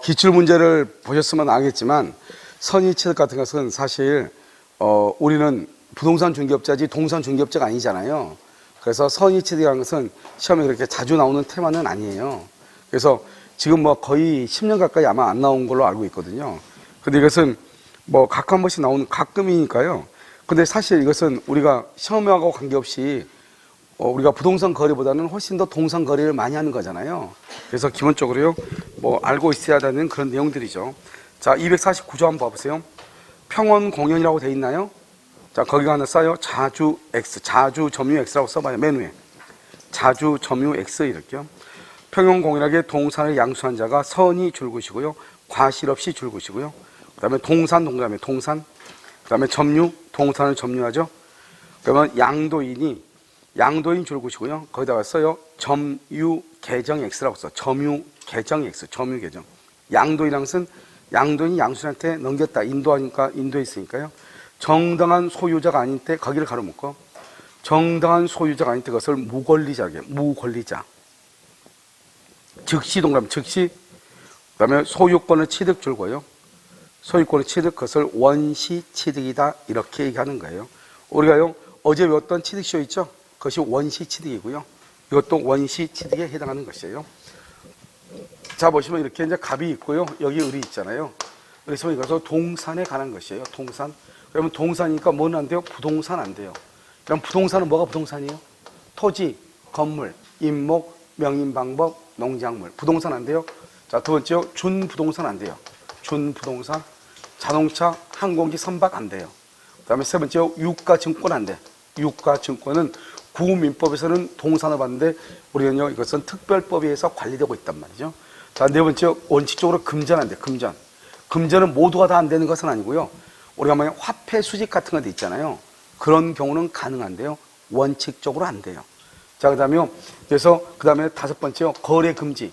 기출문제를 보셨으면 알겠지만 선의취득 같은 것은 사실 우리는 부동산 중개업자지 동산 중개업자가 아니잖아요. 그래서 선의취득이라는 것은 시험에 그렇게 자주 나오는 테마는 아니에요. 그래서 지금 뭐 거의 10년 가까이 아마 안 나온 걸로 알고 있거든요. 근데 이것은 뭐 가끔 한 번씩 나오는 가끔이니까요. 근데 사실 이것은 우리가 시험하고 관계없이 우리가 부동산 거래보다는 훨씬 더 동산 거래를 많이 하는 거잖아요. 그래서 기본적으로요, 뭐 알고 있어야 되는 그런 내용들이죠. 자, 249조 한번 봐보세요. 평원 공연이라고 돼 있나요? 자, 거기가 하나 써요. 자주 X, 자주 점유 X라고 써봐요. 맨 위에. 자주 점유 X 이렇게요. 평원 공연하게 동산을 양수한 자가 선이 줄것이고요. 과실 없이 줄것이고요. 그 다음에 동산, 동그라미 동산. 그 다음에 점유, 동산을 점유하죠. 그러면 양도인 줄것이고요. 거기다가 써요. 점유 계정 X라고 써. 점유 계정 X, 점유 계정. 양도인이란 것은 양도인이 양수한테 넘겼다. 인도하니까 인도에 있으니까요. 정당한 소유자가 아닌 때 거기를 가로묶고, 정당한 소유자가 아닌 때 그것을 무권리자게, 무권리자. 즉시 동그라미 즉시. 그다음에 소유권을 취득 줄고요. 소유권을 취득, 그것을 원시 취득이다 이렇게 얘기하는 거예요. 우리가요 어제 외웠던 취득시효 있죠? 그것이 원시 취득이고요. 이것도 원시 취득에 해당하는 것이에요. 자, 보시면 이렇게 이제 갑이 있고요. 여기 을이 있잖아요. 그래서 이것은 동산에 관한 것이에요. 동산. 그러면 동산이니까 뭐는 안 돼요? 부동산 안 돼요. 그럼 부동산은 뭐가 부동산이에요? 토지, 건물, 임목, 명인방법, 농작물. 부동산 안 돼요? 자, 두 번째요. 준부동산 안 돼요. 준부동산. 자동차, 항공기, 선박 안 돼요. 그 다음에 세 번째요. 유가증권 안 돼. 유가증권은 구민법에서는 동산을 봤는데 우리는요 이것은 특별법에 의해서 관리되고 있단 말이죠. 자, 네 번째 원칙적으로 금전 안 돼. 금전은 모두가 다 안 되는 것은 아니고요. 우리가 만약 화폐 수집 같은 거 있잖아요. 그런 경우는 가능한데요. 원칙적으로 안 돼요. 자, 그다음에 그래서 그다음에 다섯 번째요. 거래 금지.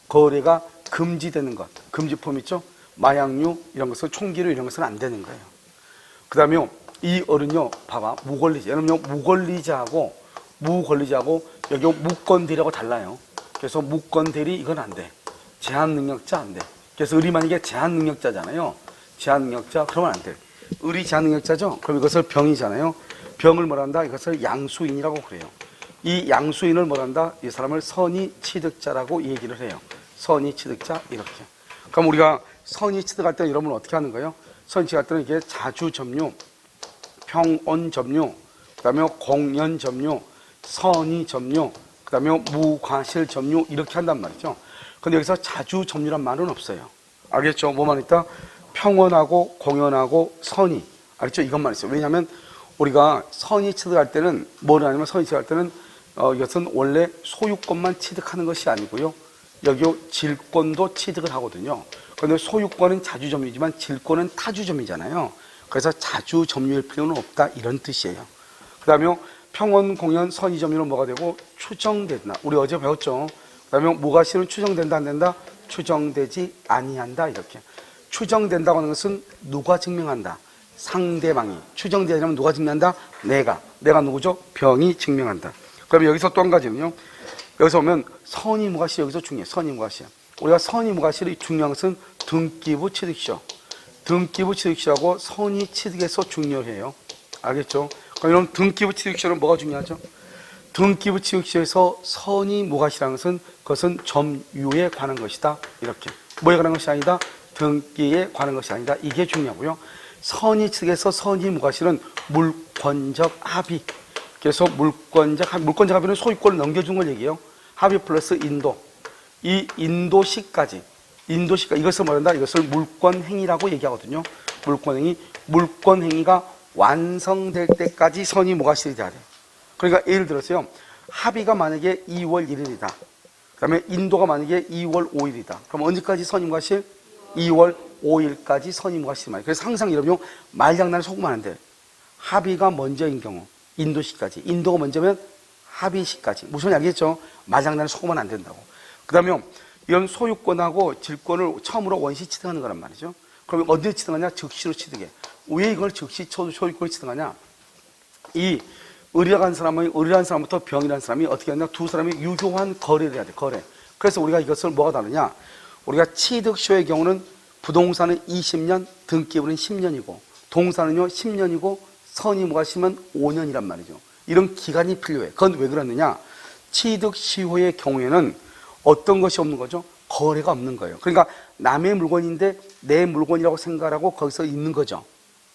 거래가 금지되는 것. 금지품 있죠? 마약류 이런 것은 총기류 이런 것은 안 되는 거예요. 그다음에 이 어른요, 봐봐, 무권리자. 여러분요, 무권리자하고 여기 무권대리하고 달라요. 그래서 무권대리 이건 안 돼. 제한 능력자 안 돼. 그래서 을이 만약에 제한 능력자잖아요. 제한 능력자 그러면 안 돼. 을이 제한 능력자죠. 그럼 이것을 병이잖아요. 병을 뭐란다? 이것을 양수인이라고 그래요. 이 양수인을 뭐란다? 이 사람을 선의 취득자라고 얘기를 해요. 선의 취득자 이렇게. 그럼 우리가 선의 취득할 때 여러분 어떻게 하는 거예요? 선의 취득할 때는 이게 자주 점유, 평온 점유, 그다음에 공연 점유, 선의 점유, 그다음에 무과실 점유 이렇게 한단 말이죠. 근데 여기서 자주 점유란 말은 없어요. 알겠죠? 뭐만 있다? 평온하고 공연하고 선의. 알겠죠? 이것만 있어요. 왜냐하면 우리가 선의 취득할 때는 뭘 하냐면 선의 취득할 때는 이것은 원래 소유권만 취득하는 것이 아니고요. 여기 질권도 취득을 하거든요. 그런데 소유권은 자주점유지만 질권은 타주점유잖아요. 그래서 자주 점유일 필요는 없다 이런 뜻이에요. 그 다음에 평원, 공연, 선의 점유는 뭐가 되고 추정된다. 우리 어제 배웠죠. 그 다음에 무과실은 추정된다 안 된다? 추정되지 아니한다 이렇게. 추정된다고 하는 것은 누가 증명한다? 상대방이. 추정되려면 누가 증명한다? 내가 누구죠? 병이 증명한다. 그러면 여기서 또 한 가지는요. 여기서 보면 선의 무과실 여기서 중요해. 선의 무과실. 우리가 선의 무과실이 중요한 것은 등기부 취득시효. 등기부 취득시효하고 선의 취득에서 중요해요. 알겠죠? 그럼 이런 등기부 취득시효는 뭐가 중요하죠? 등기부 취득시효에서 선의 무과실이라는 것은 그것은 점유에 관한 것이다. 이렇게. 뭐에 관한 것이 아니다? 등기에 관한 것이 아니다. 이게 중요하고요. 선의 취득에서 선의 무과실은 물권적 합의. 그래서 물권적 합의는 소유권을 넘겨준 걸 얘기해요. 합의 플러스 인도. 이 인도시까지 이것을 뭐란다? 이것을 물권행위라고 얘기하거든요. 물권행위가 완성될 때까지 선의 무과실이 돼야 돼요. 그러니까 예를 들어서요. 합의가 만약에 2월 1일이다. 그 다음에 인도가 만약에 2월 5일이다. 그럼 언제까지 선의 무과실? 2월 5일까지 선의 무과실이 말이에요. 그래서 항상 여러분 말장난을 속으면 안 돼요. 합의가 먼저인 경우 인도시까지, 인도가 먼저면 합의시까지. 무슨 알겠죠? 말장난을 속으면 안 된다고. 그 다음에 이런 소유권하고 질권을 처음으로 원시 취득하는 거란 말이죠. 그러면 언제 취득하냐? 즉시로 취득해. 왜 이걸 즉시 소유권을 취득하냐? 이 을이라는 사람부터 병이라는 사람이 어떻게 하냐? 두 사람이 유효한 거래를 해야 돼. 거래. 그래서 우리가 이것을 뭐가 다르냐? 우리가 취득시효의 경우는 부동산은 20년, 등기부는 10년이고 동산은요 10년이고 선이 뭐가 심으면 5년이란 말이죠. 이런 기간이 필요해. 그건 왜 그러느냐? 취득시효의 경우에는 어떤 것이 없는 거죠? 거래가 없는 거예요. 그러니까 남의 물건인데 내 물건이라고 생각하고 거기서 있는 거죠.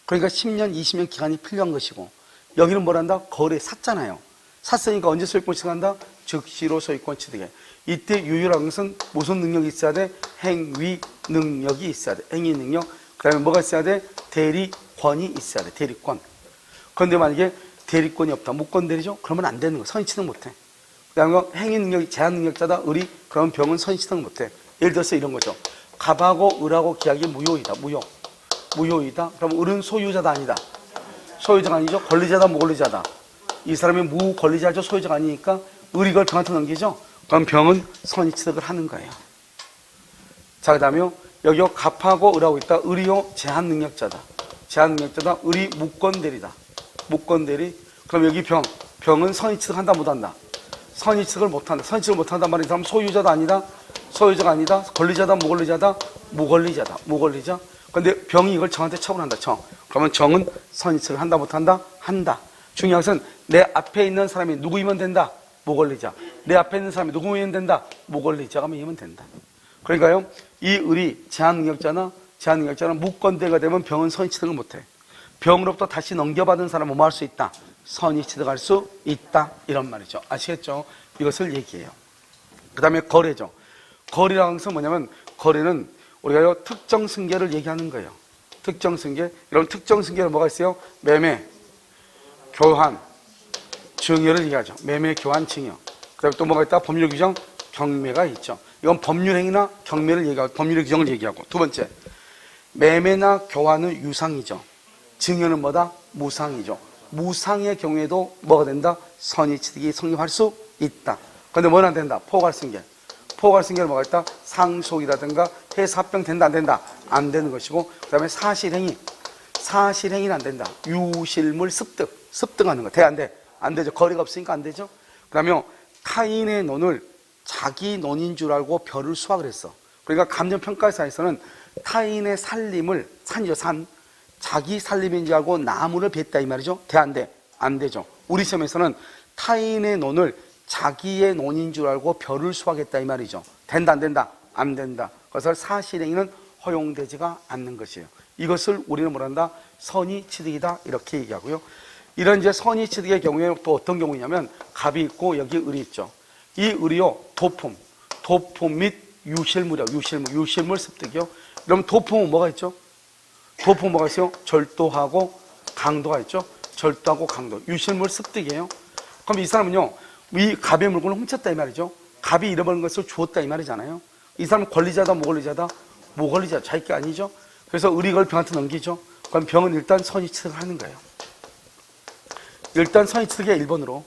그러니까 10년, 20년 기간이 필요한 것이고, 여기는 뭘 한다? 거래 샀잖아요. 샀으니까 언제 소유권 취득한다? 즉시로 소유권 취득해. 이때 유효라는 것은 무슨 능력이 있어야 돼? 행위 능력이 있어야 돼. 행위 능력. 그 다음에 뭐가 있어야 돼? 대리권이 있어야 돼. 대리권. 그런데 만약에 대리권이 없다. 무권 대리죠? 그러면 안 되는 거야. 선의 취득 못 해. 그 다음에 행위 능력이 제한 능력자다. 을이. 그러면 병은 선의 취득 못 해. 예를 들어서 이런 거죠. 갑하고 을하고 계약이 무효이다. 무효이다. 그럼 을은 소유자다 아니다. 소유자가 아니죠. 권리자다 무권리자다. 이 사람이 무권리자죠. 소유자가 아니니까 을이 이걸 병한테 넘기죠. 그럼 병은 선의 취득을 하는 거예요. 자, 그 다음에 여기요 갑하고 을하고 있다. 을이요 제한 능력자다. 제한 능력자다. 을이 무권 대리다. 무권 대리. 그럼 여기 병은 선의 취득한다 못한다. 선의 취득을 못한다. 선의 취득을 못한단 말이야. 이 사람 소유자도 아니다. 소유자가 아니다. 권리자다 무권리자다. 무권리자다. 무권리자. 근데 병이 이걸 정한테 처분한다. 그러면 정은 선의 취득을 한다 못한다? 한다. 중요한 것은 내 앞에 있는 사람이 누구이면 된다. 무권리자. 내 앞에 있는 사람이 누구이면 된다. 무권리자가 이면 된다. 그러니까요, 이 을이 제한 능력자는 무권대가 되면 병은 선의 취득을 못해. 병으로부터 다시 넘겨받은 사람은 뭐 할 수 있다? 선의 취득할 수 있다. 이런 말이죠. 아시겠죠? 이것을 얘기해요. 그 다음에 거래죠. 거래라는 것은 뭐냐면, 거래는 우리가 특정 승계를 얘기하는 거예요. 특정 승계. 이런 특정 승계는 뭐가 있어요? 매매, 교환, 증여를 얘기하죠. 매매, 교환, 증여. 그 다음에 또 뭐가 있다? 법률 규정, 경매가 있죠. 이건 법률행위나 경매를 얘기하고, 법률의 규정을 얘기하고. 두 번째, 매매나 교환은 유상이죠. 증여는 뭐다? 무상이죠. 무상의 경우에도 뭐가 된다? 선의 취득이 성립할 수 있다. 그런데 뭐는 안 된다? 포괄승계. 포괄승계는 뭐가 있다? 상속이라든가 해서 합병 된다 안 된다? 안 되는 것이고, 그 다음에 사실행위. 사실행위는 안 된다. 유실물 습득하는 거. 돼 안 돼? 안 되죠. 거리가 없으니까 안 되죠. 그 다음에 타인의 논을 자기 논인 줄 알고 별을 수확을 했어. 그러니까 감정평가사에서는 타인의 살림을, 산이죠, 산. 자기 살림인 줄 알고 나무를 뱄다 이 말이죠. 돼 안 돼? 안 되죠. 우리 시험에서는 타인의 논을 자기의 논인 줄 알고 별을 수확했다 이 말이죠. 된다 안 된다? 안 된다. 그래서 사실행위는 허용되지가 않는 것이에요. 이것을 우리는 뭐란다? 선의 취득이다 이렇게 얘기하고요. 이런 이제 선의 취득의 경우에 또 어떤 경우냐면 갑이 있고 여기 을이 있죠. 이 을이요 도품 및 유실물이요. 유실물 습득이요. 그럼 도품은 뭐가 있죠? 도품 뭐가 있어요? 절도하고 강도가 있죠. 절도하고 강도. 유실물 습득이에요. 그럼 이 사람은요, 이 갑의 물건을 훔쳤다 이 말이죠. 갑이 잃어버린 것을 주었다 이 말이잖아요. 이 사람은 권리자다 무권리자다? 무권리자. 자기 게 아니죠. 그래서 을이 이걸 병한테 넘기죠. 그럼 병은 일단 선의 취득을 하는 거예요. 일단 선의 취득의 1번으로.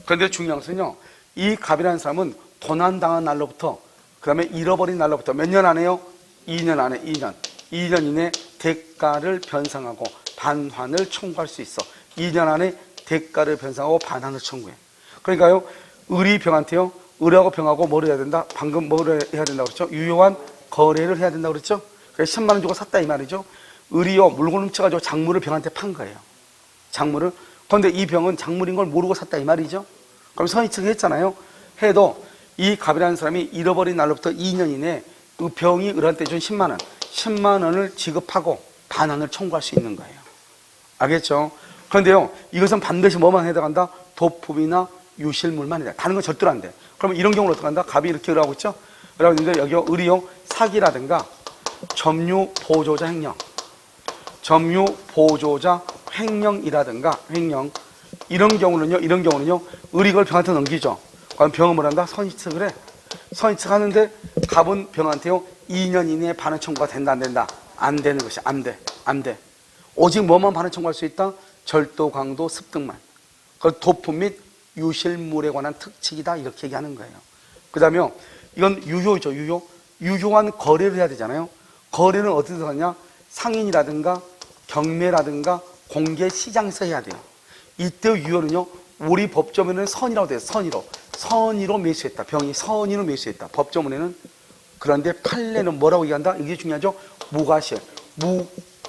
그런데 중요한 것은요, 이 갑이라는 사람은 도난당한 날로부터, 그 다음에 잃어버린 날로부터 몇 년 안에요? 2년 안에, 2년 이내 대가를 변상하고 반환을 청구할 수 있어. 2년 안에 대가를 변상하고 반환을 청구해. 그러니까요, 을이 병한테요, 을하고 병하고 뭐를 해야 된다? 방금 뭐를 해야 된다고 그랬죠? 유효한 거래를 해야 된다고 그랬죠? 그래서 10만 원 주고 샀다 이 말이죠. 을이요, 물건 훔쳐가지고 작물을 병한테 판 거예요. 작물을. 그런데 이 병은 작물인 걸 모르고 샀다 이 말이죠. 그럼 선의 취득을 했잖아요. 해도 이 갑이라는 사람이 잃어버린 날로부터 2년 이내에 그 병이 을한테 준 10만 원, 10만 원을 지급하고 반환을 청구할 수 있는 거예요. 알겠죠? 그런데요, 이것은 반드시 뭐만 해당한다? 도품이나 유실물만 해당한다. 다른 건 절대로 안 돼. 그러면 이런 경우는 어떻게 한다? 갑이 이렇게 을하고 있죠? 을하고 있는데 여기요, 을이요, 사기라든가 점유 보조자 횡령, 점유 보조자 횡령이라든가 횡령, 이런 경우는요, 을이 이걸 병한테 넘기죠. 그럼 병은 뭘 한다? 선의 취득을 해. 선의 취득하는데 갑은 병한테요 2년 이내에 반환 청구가 된다 안 된다? 안 되는 것이 안 돼. 오직 뭐만 반환 청구할 수 있다? 절도, 강도, 습득만. 그 도품 및 유실물에 관한 특칙이다 이렇게 얘기하는 거예요. 그 다음에 이건 유효죠. 유효한 거래를 해야 되잖아요. 거래는 어디서 하냐? 상인이라든가 경매라든가 공개 시장에서 해야 돼요. 이때 유효는요, 우리 법조문에는 선이라고 돼요. 선의로 매수했다. 병이 선의로 매수했다. 법조문에는 그런데 판례는 뭐라고 얘기한다? 이게 중요하죠. 무과실,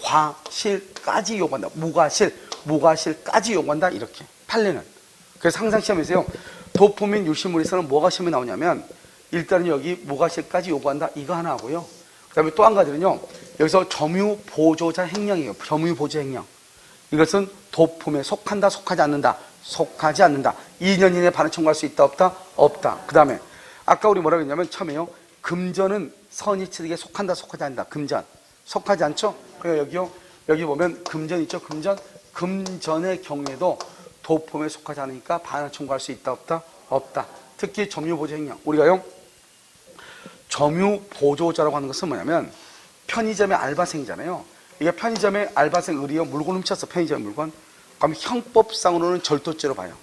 무과실까지 요구한다. 무과실까지 요구한다. 이렇게 판례는. 그래서 항상 시험에서요, 도포민 유실물에서는 뭐가 시험에 나오냐면 일단은 여기 무과실까지 요구한다. 이거 하나 하고요. 그 다음에 또 한 가지는요, 여기서 점유보조자 행령이에요. 점유보조 행령. 이것은 도품에 속한다, 속하지 않는다. 속하지 않는다. 2년 이내에 반환 청구할 수 있다, 없다? 없다. 그 다음에 아까 우리 뭐라고 했냐면 처음에요, 금전은 선의취득에 속한다, 속하지 않는다. 금전 속하지 않죠? 그러니까 여기요, 여기 보면 금전 있죠? 금전의 경우에도 도품에 속하지 않으니까 반환 청구할 수 있다, 없다? 없다. 특히 점유보조 행령, 우리가요 점유보조자라고 하는 것은 뭐냐면 편의점의 알바생이잖아요. 이게 편의점의 알바생 의리요, 물건 훔쳤어. 편의점 물건. 그럼 형법상으로는 절도죄로 봐요.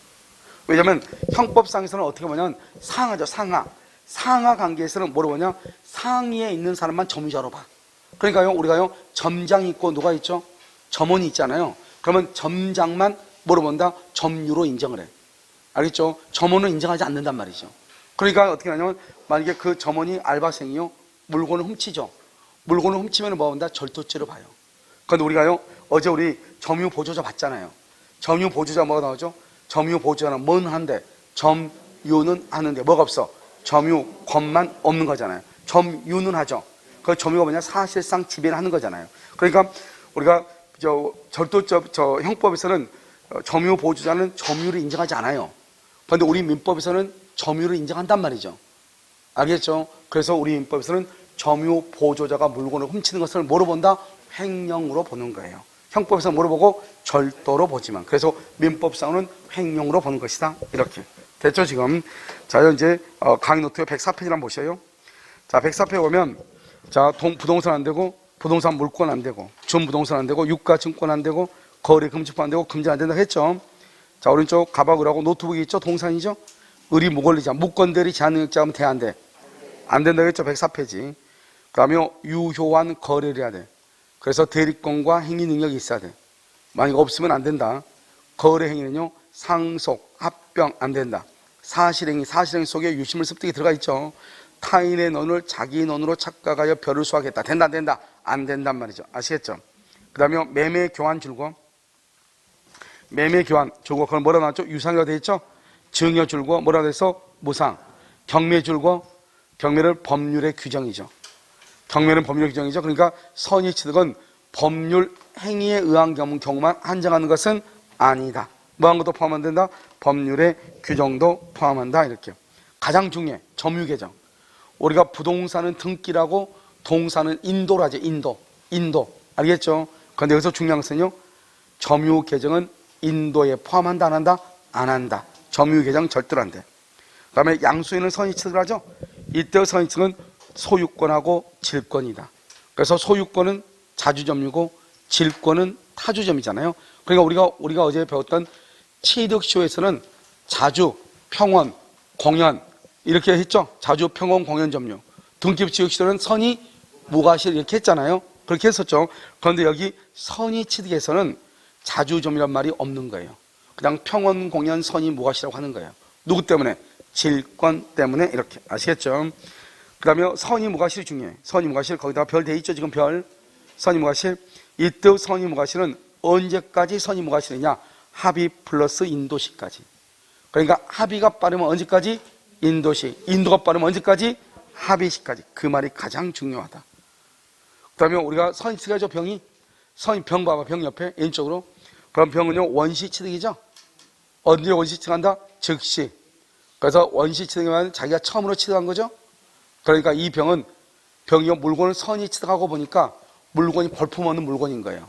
왜냐면 형법상에서는 어떻게 보냐면 상하죠. 상하 관계에서는 뭐로 보냐, 상위에 있는 사람만 점유자로 봐. 그러니까요, 우리가요 점장이 있고 누가 있죠? 점원이 있잖아요. 그러면 점장만 뭐로 본다? 점유로 인정을 해. 알겠죠? 점원은 인정하지 않는단 말이죠. 그러니까 어떻게 하냐면 만약에 그 점원이 알바생이요, 물건을 훔치죠. 물건을 훔치면 뭐 본다? 절도죄로 봐요. 그런데 우리가요, 어제 우리 점유보조자 봤잖아요. 점유보조자 뭐가 나오죠? 점유보조자는 뭔 한데, 점유는 하는데 뭐가 없어? 점유권만 없는 거잖아요. 점유는 하죠. 그 점유가 뭐냐? 사실상 지배를 하는 거잖아요. 그러니까 우리가 절도죄 형법에서는 점유보조자는 점유를 인정하지 않아요. 그런데 우리 민법에서는 점유를 인정한단 말이죠. 알겠죠? 그래서 우리 민법에서는 점유보조자가 물건을 훔치는 것을 뭐로 본다? 횡령으로 보는 거예요. 형법에서 뭐로 보고? 절도로 보지만. 그래서 민법상으로는 횡령으로 보는 것이다. 이렇게. 됐죠, 지금? 자, 이제 강의 노트 104페이지를 한번 보셔요. 자, 104페이지 보면, 자, 부동산 안 되고, 부동산 물권 안 되고, 준부동산 안 되고, 유가 증권 안 되고, 거래 금지법 안 되고, 금지 안 된다 했죠. 자, 오른쪽 가방을하고 노트북이 있죠? 동산이죠? 의리 무권리자, 무권대리 제한능력자 하면 돼, 안 돼? 안 된다 했죠? 104페이지. 그 다음에 유효한 거래를 해야 돼. 그래서 대리권과 행위 능력이 있어야 돼. 만약 없으면 안 된다. 거래 행위는요, 상속, 합병 안 된다. 사실행위 속에 유심을 습득이 들어가 있죠. 타인의 논을 자기 논으로 착각하여 별을 수확했다. 된다, 안 된다? 안 된단 말이죠. 아시겠죠? 그 다음에 매매 교환 줄거. 매매 교환 줄거, 그건 뭐라 나왔죠? 유상이가 되어 있죠? 증여 줄거, 뭐라 돼서 무상. 경매 줄거, 경매를 법률의 규정이죠. 경매는 법률의 규정이죠. 그러니까 선의취득은 법률 행위에 의한 경우만 한정하는 것은 아니다. 뭐 한 것도 포함 안 된다? 법률의 규정도 포함한다. 이렇게. 가장 중요해. 점유계정. 우리가 부동산은 등기라고 동산은 인도라죠. 인도. 알겠죠? 그런데 여기서 중요한 것은요, 점유계정은 인도에 포함한다, 안 한다? 안 한다. 점유계정 절대로 안 돼. 그 다음에 양수인은 선의취득을 하죠? 이때 선의취득은 소유권하고 질권이다. 그래서 소유권은 자주점유고 질권은 타주점이잖아요. 그러니까 우리가 어제 배웠던 취득시효에서는 자주, 평원, 공연 이렇게 했죠. 자주, 평원, 공연 점유. 등기부취득시효는 선의, 무과실 이렇게 했잖아요. 그렇게 했었죠. 그런데 여기 선의취득에서는 자주점유란 말이 없는 거예요. 그냥 평원, 공연, 선의, 무과실이라고 하는 거예요. 누구 때문에? 질권 때문에. 이렇게. 아시겠죠? 그 다음에 선의, 무과실이 중요해. 선의, 무과실 거기다가 별 돼 있죠. 지금 별. 선의, 무과실. 이때 선의, 무과실은 언제까지 선의, 무과실이냐? 합의 플러스 인도시까지. 그러니까 합의가 빠르면 언제까지? 인도시. 인도가 빠르면 언제까지? 합의시까지. 그 말이 가장 중요하다. 그 다음에 우리가 선의취득하죠. 병이. 병 봐봐. 병 옆에 왼쪽으로. 그럼 병은요, 원시취득이죠. 언제 원시취득한다? 즉시. 그래서 원시취득이면 자기가 처음으로 취득한 거죠. 그러니까 이 병이요, 물건을 선의취득하고 보니까 물건이 볼품없는 물건인 거예요.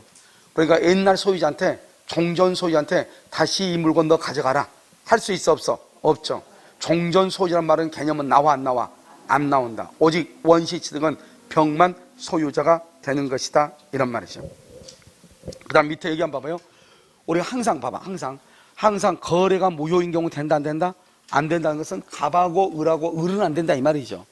그러니까 옛날 소유자한테, 종전 소유자한테 다시 이 물건 너 가져가라. 할 수 있어, 없어? 없죠. 종전 소유자란 말은 개념은 나와, 안 나와? 안 나온다. 오직 원시취득은 병만 소유자가 되는 것이다. 이런 말이죠. 그 다음 밑에 얘기 한번 봐봐요. 우리가 항상 봐봐. 항상 거래가 무효인 경우 된다, 안 된다? 안 된다는 것은 갑하고 을하고 을은 안 된다 이 말이죠.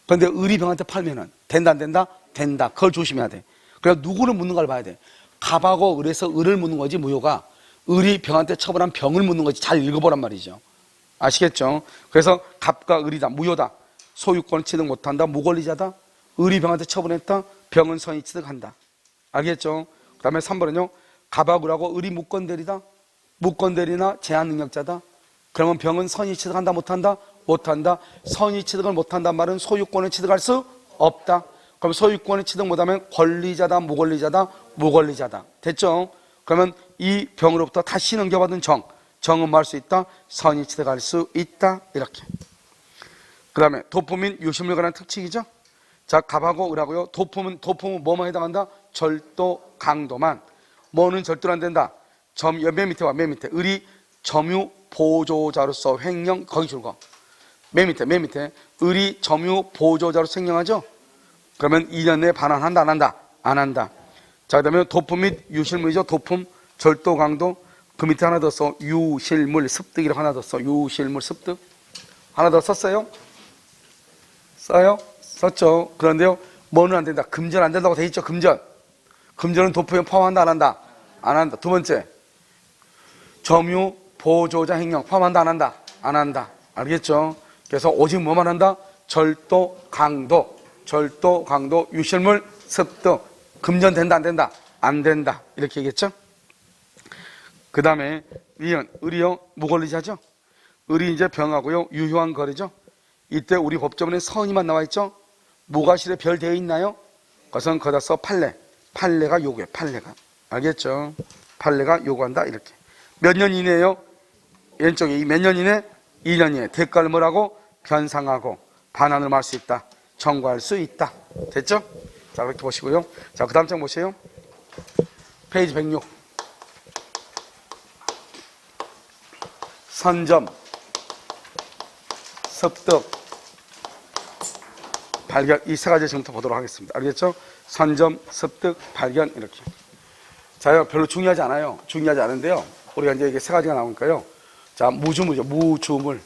그런데 을이 병한테 팔면은 된다, 안 된다? 된다. 그걸 조심해야 돼. 그래서 누구를 묻는가를 봐야 돼. 갑하고 을에서 을을 묻는 거지, 무효가. 을이 병한테 처벌한 병을 묻는 거지. 잘 읽어보란 말이죠. 아시겠죠? 그래서 갑과 을이다, 무효다. 소유권을 취득 못한다. 무권리자다. 의리병한테 처분했다. 병은 선의 취득한다. 알겠죠? 그 다음에 3번은요. 가박을하고 의리 무권대리다. 무권대리나 제한능력자다. 그러면 병은 선의 취득한다. 못한다. 못한다. 선의 취득을 못한단 말은 소유권을 취득할 수 없다. 그럼 소유권을 취득 못하면 권리자다. 무권리자다. 무권리자다. 됐죠? 그러면 이 병으로부터 다시 넘겨받은 정은 뭐 할 수 있다? 선의 취득할 수 있다. 이렇게. 그 다음에 도품인 유실물에 관한 특징이죠. 자, 갑하고 을하고요. 도품은 뭐만 해당한다? 절도, 강도만. 뭐는 절도로 안 된다? 맨 밑에 와, 맨 밑에. 을이 점유 보조자로서 횡령, 거기 줄거. 맨 밑에. 을이 점유 보조자로서 횡령하죠? 그러면 2년 내에 반환한다, 안 한다? 안 한다. 자, 그 다음에 도품 및 유실물이죠. 도품, 절도, 강도. 그 밑에 하나 더 써. 유실물, 습득이라고 하나 더 써. 유실물, 습득. 하나 더 썼어요? 써요? 썼죠. 그런데요, 뭐는 안 된다? 금전 안 된다고 돼 있죠, 금전. 금전은 도품에 포함한다, 안 한다? 안 한다. 두 번째. 점유, 보조자, 횡령. 포함한다, 안 한다? 안 한다. 알겠죠? 그래서 오직 뭐만 한다? 절도, 강도. 절도, 강도, 유실물, 습득. 금전 된다, 안 된다? 안 된다. 이렇게 얘기했죠? 그 다음에, 을이요, 무권리자죠? 을이 이제 병하고요, 유효한 거래죠? 이때 우리 법조문에 선이만 나와 있죠? 무과실에 별 되어 있나요? 그것은 거기다 써 판례. 판례가 요구해, 판례가. 알겠죠? 판례가 요구한다, 이렇게. 몇 년 이내에요? 왼쪽에 이 몇 년 이내? 2년 이내. 대가를 뭐라고? 변상하고 반환을 할 수 있다. 청구할 수 있다. 됐죠? 자, 그렇게 보시고요. 자, 그 다음 장 보세요. 페이지 106. 선점, 습득, 발견. 이 세 가지 지금부터 보도록 하겠습니다. 알겠죠? 선점, 습득, 발견. 이렇게. 자, 별로 중요하지 않아요. 중요하지 않은데요. 우리가 이제 이게 세 가지가 나오니까요. 자, 무주물이죠. 무주물.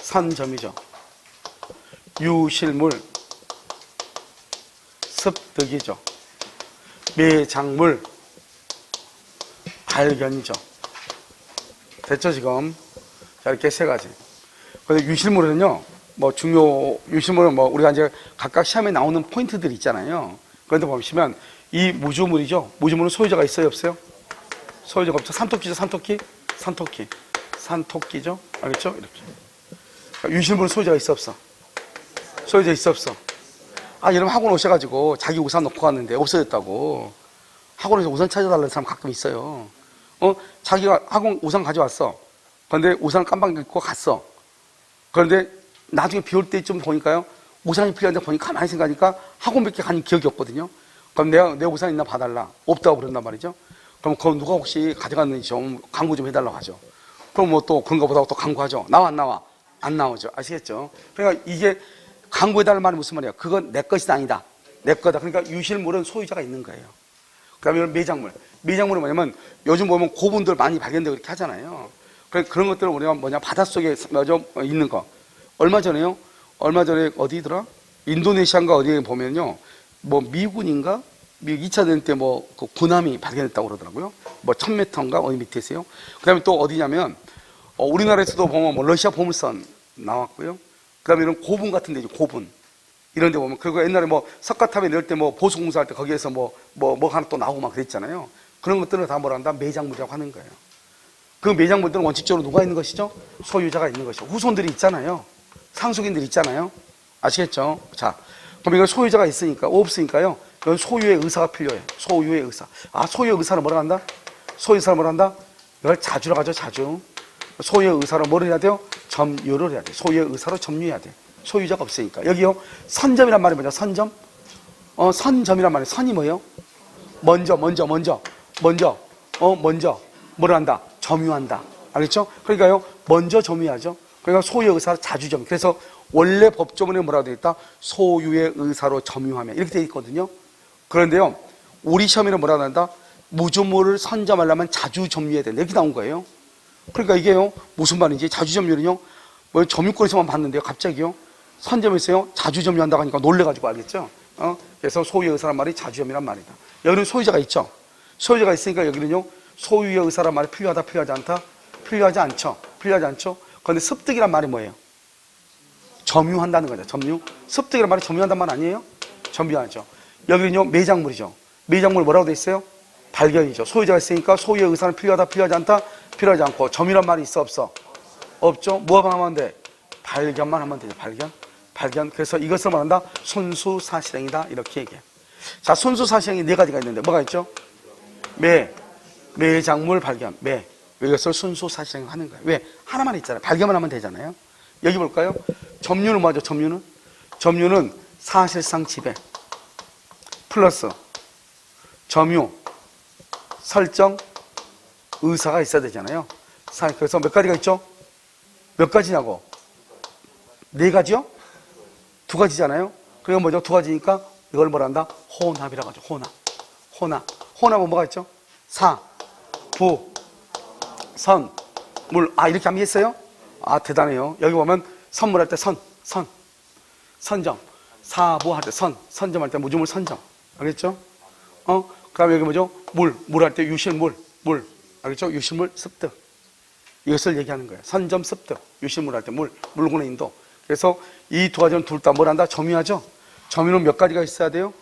선점이죠. 유실물. 습득이죠. 매장물. 발견이죠. 됐죠, 지금? 자, 이렇게 세 가지. 근데 유실물은요, 유실물은 우리가 이제 각각 시험에 나오는 포인트들이 있잖아요. 그런데 보시면, 이 무주물이죠. 무주물은 소유자가 있어요, 없어요? 소유자가 없죠. 산토끼죠, 산토끼? 산토끼죠? 알겠죠? 이렇게. 유실물은 소유자가 있어, 없어? 소유자 있어, 없어? 아, 여러분 학원 오셔가지고 자기 우산 놓고 갔는데 없어졌다고. 학원에서 우산 찾아달라는 사람 가끔 있어요. 자기가 학원 우산 가져왔어. 그런데 우산을 깜빡 잊고 갔어. 그런데 나중에 비 올 때쯤 보니까요, 우산이 필요한데 보니까 가만히 생각하니까 학원밖에 간 기억이 없거든요. 그럼 내 우산 있나 봐달라. 없다고 그런단 말이죠. 그럼 그거 누가 혹시 가져갔는지 좀 광고 좀 해달라고 하죠. 그럼 뭐 또 그런가 보다고 또 광고하죠. 나와, 안 나와? 안 나오죠. 아시겠죠? 그러니까 이게 광고해달라는 말이 무슨 말이에요? 그건 내 것이 아니다. 내 거다. 그러니까 유실물은 소유자가 있는 거예요. 그 다음에 매장물. 매장물은 뭐냐면 요즘 보면 고분들 많이 발견되고 이렇게 하잖아요. 그런 것들을 우리가 바닷속에 있는 거. 얼마 전에 어디더라? 인도네시아인가 어디에 보면요. 미군인가? 미국 2차 대전 때 그 군함이 발견했다고 그러더라고요. 1000m인가? 어디 밑에 있어요. 그 다음에 또 어디냐면, 우리나라에서도 보면 러시아 보물선 나왔고요. 그 다음에 이런 고분 같은 데죠, 고분. 이런 데 보면, 그리고 옛날에 석가탑에 내릴 때 보수공사할 때 거기에서 하나 또 나오고 막 그랬잖아요. 그런 것들을 다 뭐라 한다? 매장물이라고 하는 거예요. 그 매장물들은 원칙적으로 누가 있는 것이죠? 소유자가 있는 것이죠. 후손들이 있잖아요. 상속인들이 있잖아요. 아시겠죠? 자, 그럼 이건 소유자가 있으니까, 없으니까요. 이건 소유의 의사가 필요해요. 소유의 의사. 아, 소유의 의사를 뭐라 한다? 소유의 의사를 뭐라 한다? 이걸 자주라고 하죠, 자주. 소유의 의사로 뭐를 해야 돼요? 점유를 해야 돼요. 소유의 의사로 점유해야 돼요. 소유자가 없으니까. 여기요, 선점이란 말이 뭐냐? 선점? 선점이란 말이 선이 뭐예요? 먼저. 뭐를 한다? 점유한다. 알겠죠? 그러니까요, 먼저 점유하죠. 그러니까 소유의 의사로 자주 점유. 그래서 원래 법조문에 뭐라고 되어 있다? 소유의 의사로 점유하며. 이렇게 되어 있거든요. 그런데요, 우리 시험에는 뭐라고 한다? 무주물을 선점하려면 자주 점유해야 된다. 이렇게 나온 거예요. 그러니까 이게요, 무슨 말인지, 자주 점유는요, 점유권에서만 봤는데요, 갑자기요, 선점에서요, 자주 점유한다고 하니까 놀래가지고 알겠죠? 그래서 소유의 의사란 말이 자주 점유란 말이다. 여기는 소유자가 있죠? 소유자가 있으니까 여기는요, 소유의 의사란 말이 필요하다, 필요하지 않다? 필요하지 않죠? 그런데 습득이란 말이 뭐예요? 점유한다는 거죠. 점유. 습득이란 말이 점유한다는 말 아니에요? 점유하죠. 여기는요, 매장물이죠. 매장물 뭐라고 돼 있어요? 발견이죠. 소유자가 있으니까 소유의 의사는 필요하다, 필요하지 않다, 필요하지 않고. 점유란 말이 있어, 없어? 없죠. 뭐만 하면 돼? 발견만 하면 되죠. 발견. 발견. 그래서 이것을 말한다. 순수사실행이다. 이렇게 얘기해. 자, 순수사실행이 네 가지가 있는데 뭐가 있죠? 매장물 발견. 이것을 순수사실행 하는 거예요. 왜? 하나만 있잖아요. 발견만 하면 되잖아요. 여기 볼까요? 점유는 뭐죠? 점유는 사실상 지배 플러스 점유 설정 의사가 있어야 되잖아요. 그래서 몇 가지가 있죠? 몇 가지냐고? 네 가지요? 두 가지잖아요. 그리고 뭐죠? 두 가지니까 이걸 뭐란다? 혼합이라고 하죠. 혼합은 뭐가 있죠? 사, 부, 선, 물. 아, 이렇게 암기했어요? 아, 대단해요. 여기 보면 선물할 때 선점. 사부할 때 선점할 때 무주물 선점. 알겠죠? 그 다음에 여기 뭐죠? 물할 때 유실물. 알겠죠? 유실물 습득. 이것을 얘기하는 거예요. 선점 습득. 유실물 할 때 물군의 인도. 그래서 이 두 가지는 둘 다 뭘 한다? 점유하죠? 점유는 몇 가지가 있어야 돼요?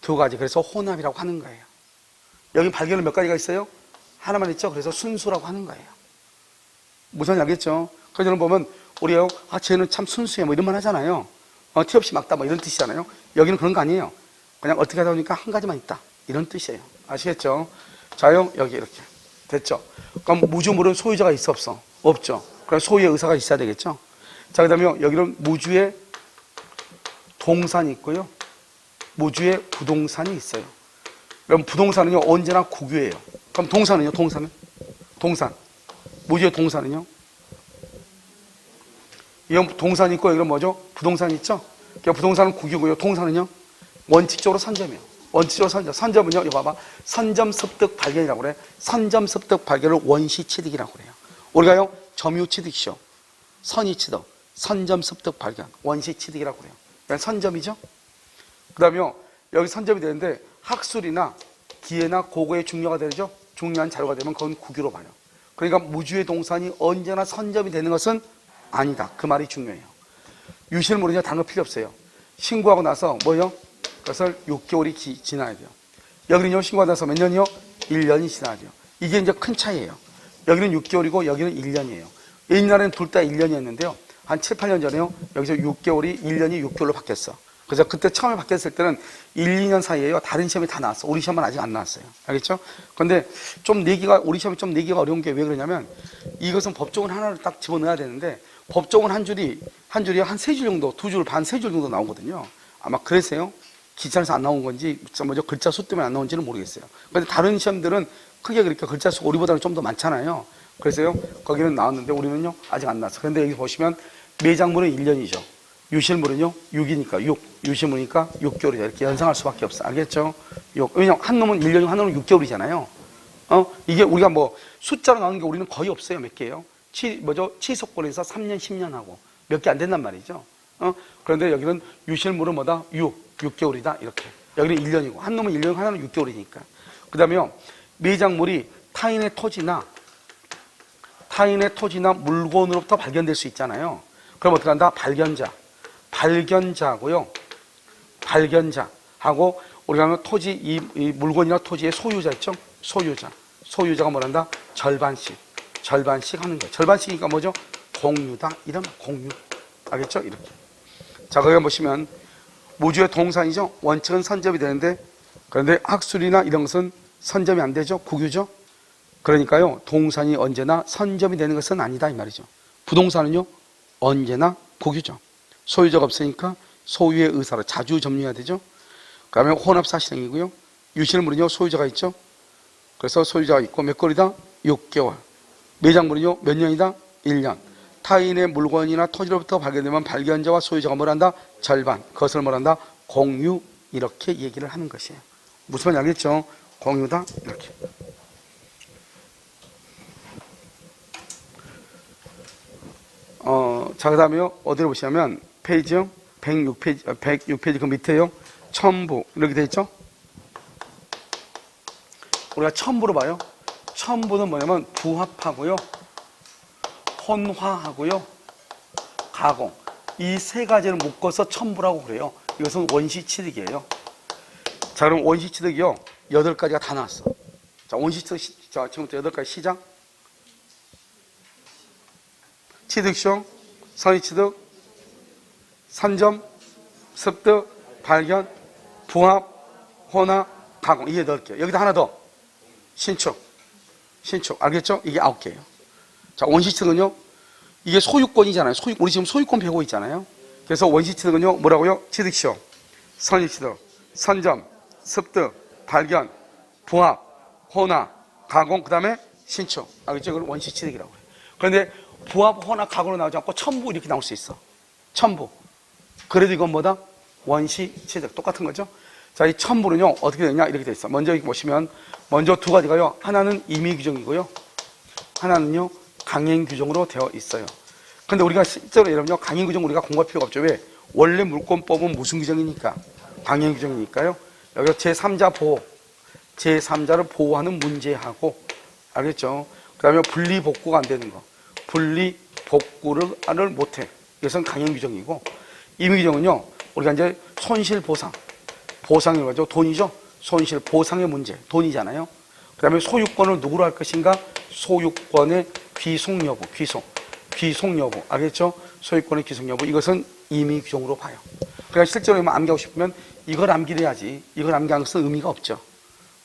두 가지. 그래서 혼합이라고 하는 거예요. 여기 발견은 몇 가지가 있어요? 하나만 있죠? 그래서 순수라고 하는 거예요. 무슨 알겠죠? 그래서 여러분 보면 우리가 쟤는 참 순수해 뭐 이런 말 하잖아요. 티 없이 막다 뭐 이런 뜻이잖아요. 여기는 그런 거 아니에요. 그냥 어떻게 하다 보니까 한 가지만 있다 이런 뜻이에요. 아시겠죠? 자요, 여기 이렇게 됐죠? 그럼 무주물은 소유자가 있어 없어? 없죠. 그럼 소유의 의사가 있어야 되겠죠? 자, 그 다음에 여기는 무주의 동산이 있고요, 무주의 부동산이 있어요. 그럼 부동산은요 언제나 국유예요. 그럼 동산은요? 동산 무주의 동산은요? 이건 동산이 있고 여기는 뭐죠? 부동산이 있죠? 그러니까 부동산은 국유고요. 동산은요? 원칙적으로 선점이에요. 선점은요, 이거 봐봐. 선점 습득 발견이라고 그래. 선점 습득 발견을 원시 취득이라고 그래요. 우리가요, 점유 취득이죠. 선의 취득, 선점 습득 발견, 원시 취득이라고 그래요. 그러니까 선점이죠? 그 다음에 여기 선점이 되는데 학술이나 기회나 고고의 중요가 되죠? 중요한 자료가 되면 그건 국유로 봐요. 그러니까 무주의 동산이 언제나 선점이 되는 것은 아니다. 그 말이 중요해요. 유실물은요, 다른 거 필요 없어요. 신고하고 나서 뭐요? 그것을 6개월이 지나야 돼요. 여기는요, 신고하고 나서 몇 년이요? 1년이 지나야 돼요. 이게 이제 큰 차이예요. 여기는 6개월이고 여기는 1년이에요. 옛날에는 둘 다 1년이었는데요. 한 7, 8년 전에요. 여기서 6개월이 1년이 6개월로 바뀌었어. 그래서 그때 처음에 바뀌었을 때는 1, 2년 사이에요. 다른 시험이 다 나왔어. 우리 시험은 아직 안 나왔어요. 알겠죠? 근데 좀 내기가, 우리 시험이 좀 내기가 어려운 게 왜 그러냐면 이것은 법조문 하나를 딱 집어넣어야 되는데 법조문 한 줄이 한 3줄 정도, 2줄 반, 3줄 정도 나오거든요. 아마 그래서요. 귀찮아서 안 나온 건지, 뭐죠? 글자 수 때문에 안 나온지는 모르겠어요. 근데 다른 시험들은 크게 그렇게 글자 수가 우리보다는 좀 더 많잖아요. 그래서요, 거기는 나왔는데 우리는요, 아직 안 나왔어요. 그런데 여기 보시면 매장물은 1년이죠. 유실물은요, 6이니까 유실물이니까 6개월이죠. 이렇게 연상할 수밖에 없어. 알겠죠? 왜냐면 한 놈은 1년이고 한 놈은 6개월이잖아요. 이게 우리가 뭐 숫자로 나오는 게 우리는 거의 없어요. 몇 개요? 치속권에서 3년, 10년 하고 몇 개 안 된단 말이죠. 그런데 여기는 유실물은 뭐다? 6개월이다. 이렇게. 여기는 1년이고 한 놈은 1년이고 하나는 6개월이니까. 그 다음에요, 매장물이 타인의 토지나 물건으로부터 발견될 수 있잖아요. 그럼 어떻게 한다? 발견자고요. 발견자하고 우리가 하면 토지, 이 물건이나 토지의 소유자 있죠? 소유자가 뭐란다? 절반씩 하는 거예요. 절반씩이니까 뭐죠? 공유다. 이러면 공유. 알겠죠? 이렇게. 자, 거기 보시면 무주의 동산이죠? 원칙은 선점이 되는데 그런데 학술이나 이런 것은 선점이 안 되죠? 국유죠? 그러니까요, 동산이 언제나 선점이 되는 것은 아니다 이 말이죠. 부동산은요, 언제나 국유죠. 소유자가 없으니까 소유의 의사로 자주 점유해야 되죠. 그 다음에 혼합사실행이고요. 유실물은요, 소유자가 있죠. 그래서 소유자가 있고 몇 개월이다? 6개월. 매장물은요, 몇 년이다? 1년. 타인의 물건이나 토지로부터 발견되면 발견자와 소유자가 뭘한다? 절반. 그것을 뭘한다? 공유. 이렇게 얘기를 하는 것이에요. 무슨 말인지 알겠죠? 공유다. 이렇게. 자, 그 다음에요, 어디로 보시냐면, 페이지요? 106페이지 그 밑에요, 첨부. 이렇게 돼 있죠? 우리가 첨부로 봐요. 첨부는 뭐냐면, 부합하고요, 혼화하고요, 가공. 이 세 가지를 묶어서 첨부라고 그래요. 이것은 원시취득이에요. 자, 그럼 원시취득이요. 8가지가 다 나왔어. 자, 원시취득, 자, 지금부터 8가지 시작. 취득시용, 선의취득, 선점, 습득, 발견, 부합, 혼합, 가공. 이게 8개. 여기다 하나 더. 신축. 신축. 알겠죠? 이게 9개예요. 자, 원시취득은요. 이게 소유권이잖아요. 우리 지금 소유권 배우고 있잖아요. 그래서 원시취득은요. 뭐라고요? 취득시용, 선의취득, 선점, 습득, 발견, 부합, 혼합, 가공, 그 다음에 신축. 알겠죠? 이걸 원시취득이라고 해요. 그런데 부합, 혼합, 가공으로 나오지 않고 첨부 이렇게 나올 수 있어. 첨부. 그래도 이건 뭐다? 원시취득. 똑같은 거죠? 자, 이 첨부는요. 어떻게 되냐? 이렇게 돼 있어. 먼저 여기 보시면 먼저 두 가지가요. 하나는 임의규정이고요. 하나는요. 강행규정으로 되어 있어요. 근데 우리가 실제로 여러분요. 강행규정 우리가 공부할 필요가 없죠. 왜? 원래 물권법은 무슨 규정이니까? 강행규정이니까요. 여기 제3자 보호. 제3자를 보호하는 문제하고, 알겠죠? 그 다음에 분리복구가 안 되는 거. 분리복구를 못해. 이것은 강행규정이고, 임의규정은요, 우리가 이제 손실보상. 보상이라고 하죠. 돈이죠? 손실보상의 문제. 돈이잖아요. 그 다음에 소유권을 누구로 할 것인가? 소유권의 귀속 여부. 귀속 여부. 알겠죠? 소유권의 귀속 여부. 이것은 임의규정으로 봐요. 그러니까 실제로 암기하고 싶으면 이걸 암기를 해야지. 이걸 암기하는 것은 의미가 없죠.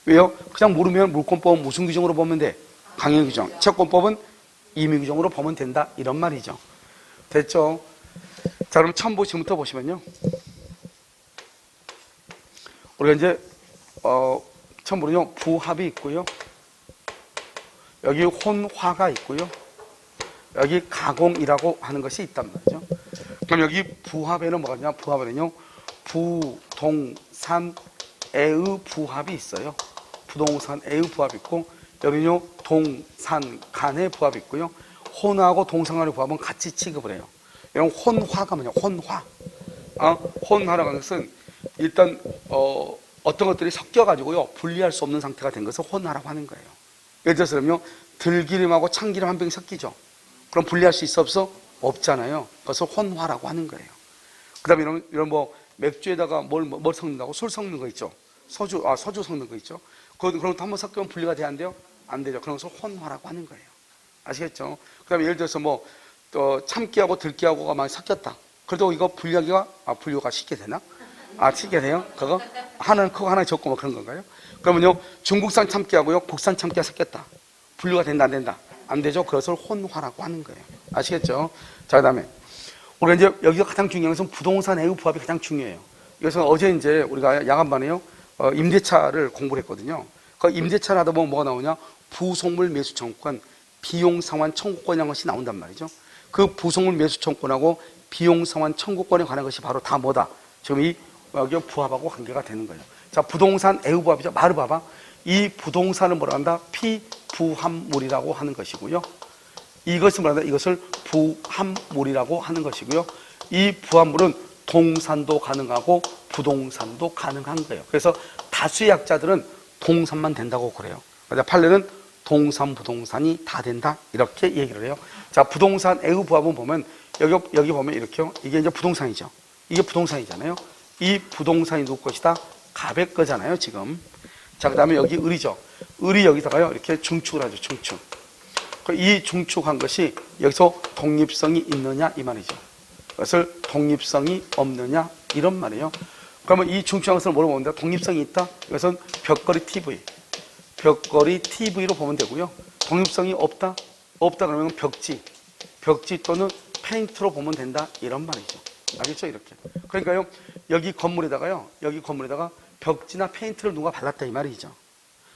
왜요? 그냥 모르면 물권법은 무슨 규정으로 보면 돼? 강행규정. 채권법은 임의규정으로 보면 된다. 이런 말이죠. 됐죠? 자, 그럼 첨부 지금부터 보시면요. 우리가 이제, 첨부는요, 부합이 있고요. 여기 혼화가 있고요. 여기 가공이라고 하는 것이 있단 말이죠. 그럼 여기 부합에는 뭐가 있냐? 부합에는요, 부동산의 부합이 있어요. 부동산의 부합이 있고, 여기는요, 동산 간의 부합이 있고요. 혼하고 동산 간의 부합은 같이 취급을 해요. 이런 혼화가 뭐냐? 혼화. 혼화라고 하는 것은 일단, 어떤 것들이 섞여가지고요, 분리할 수 없는 상태가 된 것을 혼화라고 하는 거예요. 예를 들어서요, 들기름하고 참기름 한 병이 섞이죠. 그럼 분리할 수 있어 없어? 없잖아요. 그것을 혼화라고 하는 거예요. 그 다음에 이런 뭐 맥주에다가 뭘 섞는다고? 술 섞는 거 있죠. 소주 섞는 거 있죠. 그런 것도 한번 섞으면 분리가 돼야 안 돼요? 안 되죠. 그런 것을 혼화라고 하는 거예요. 아시겠죠? 그 다음에 예를 들어서 뭐 참기하고 들기하고가 많이 섞였다. 그래도 이거 분류가 쉽게 되나? 쉽게 돼요? 그거? 하나는 크고 하나는 적고 뭐 그런 건가요? 그러면요, 중국산 참기하고요, 국산 참기가 섞였다. 분류가 된다, 안 된다? 안 되죠? 그것을 혼화라고 하는 거예요. 아시겠죠? 자, 그 다음에, 우리가 이제 여기서 가장 중요한 것은 부동산 애의 부합이 가장 중요해요. 그래서 어제 이제 우리가 야간반에요, 임대차를 공부를 했거든요. 그 임대차를 하다 보면 뭐가 나오냐? 부속물 매수 청구권, 비용 상환 청구권이라는 것이 나온단 말이죠. 그 부속물 매수 청구권하고 비용 상환 청구권에 관한 것이 바로 다 뭐다? 지금 여기 부합하고 관계가 되는 거예요. 자, 부동산 애의 부합이죠. 말을 봐봐. 이 부동산을 뭐라 한다? 피부합물이라고 하는 것이고요. 이것을 뭐라 한다? 이것을 부합물이라고 하는 것이고요. 이 부합물은 동산도 가능하고 부동산도 가능한 거예요. 그래서 다수의 약자들은 동산만 된다고 그래요. 판례는 동산, 부동산이 다 된다. 이렇게 얘기를 해요. 자, 부동산 애의 부합은 보면 여기 보면 이렇게요. 이게 이제 부동산이죠. 이게 부동산이잖아요. 이 부동산이 누구 것이다? 갑의 거잖아요, 지금. 자, 그 다음에 여기 을이죠. 을이 여기다가요, 이렇게 중축을 하죠, 중축. 이 중축한 것이 여기서 독립성이 있느냐, 이 말이죠. 그것을 독립성이 없느냐, 이런 말이에요. 그러면 이 중축한 것을 뭐로 보면 돼? 독립성이 있다? 이것은 벽걸이 TV. 벽걸이 TV로 보면 되고요. 독립성이 없다? 없다 그러면 벽지 또는 페인트로 보면 된다, 이런 말이죠. 알겠죠? 이렇게. 그러니까요, 여기 건물에다가 벽지나 페인트를 누가 발랐다, 이 말이죠.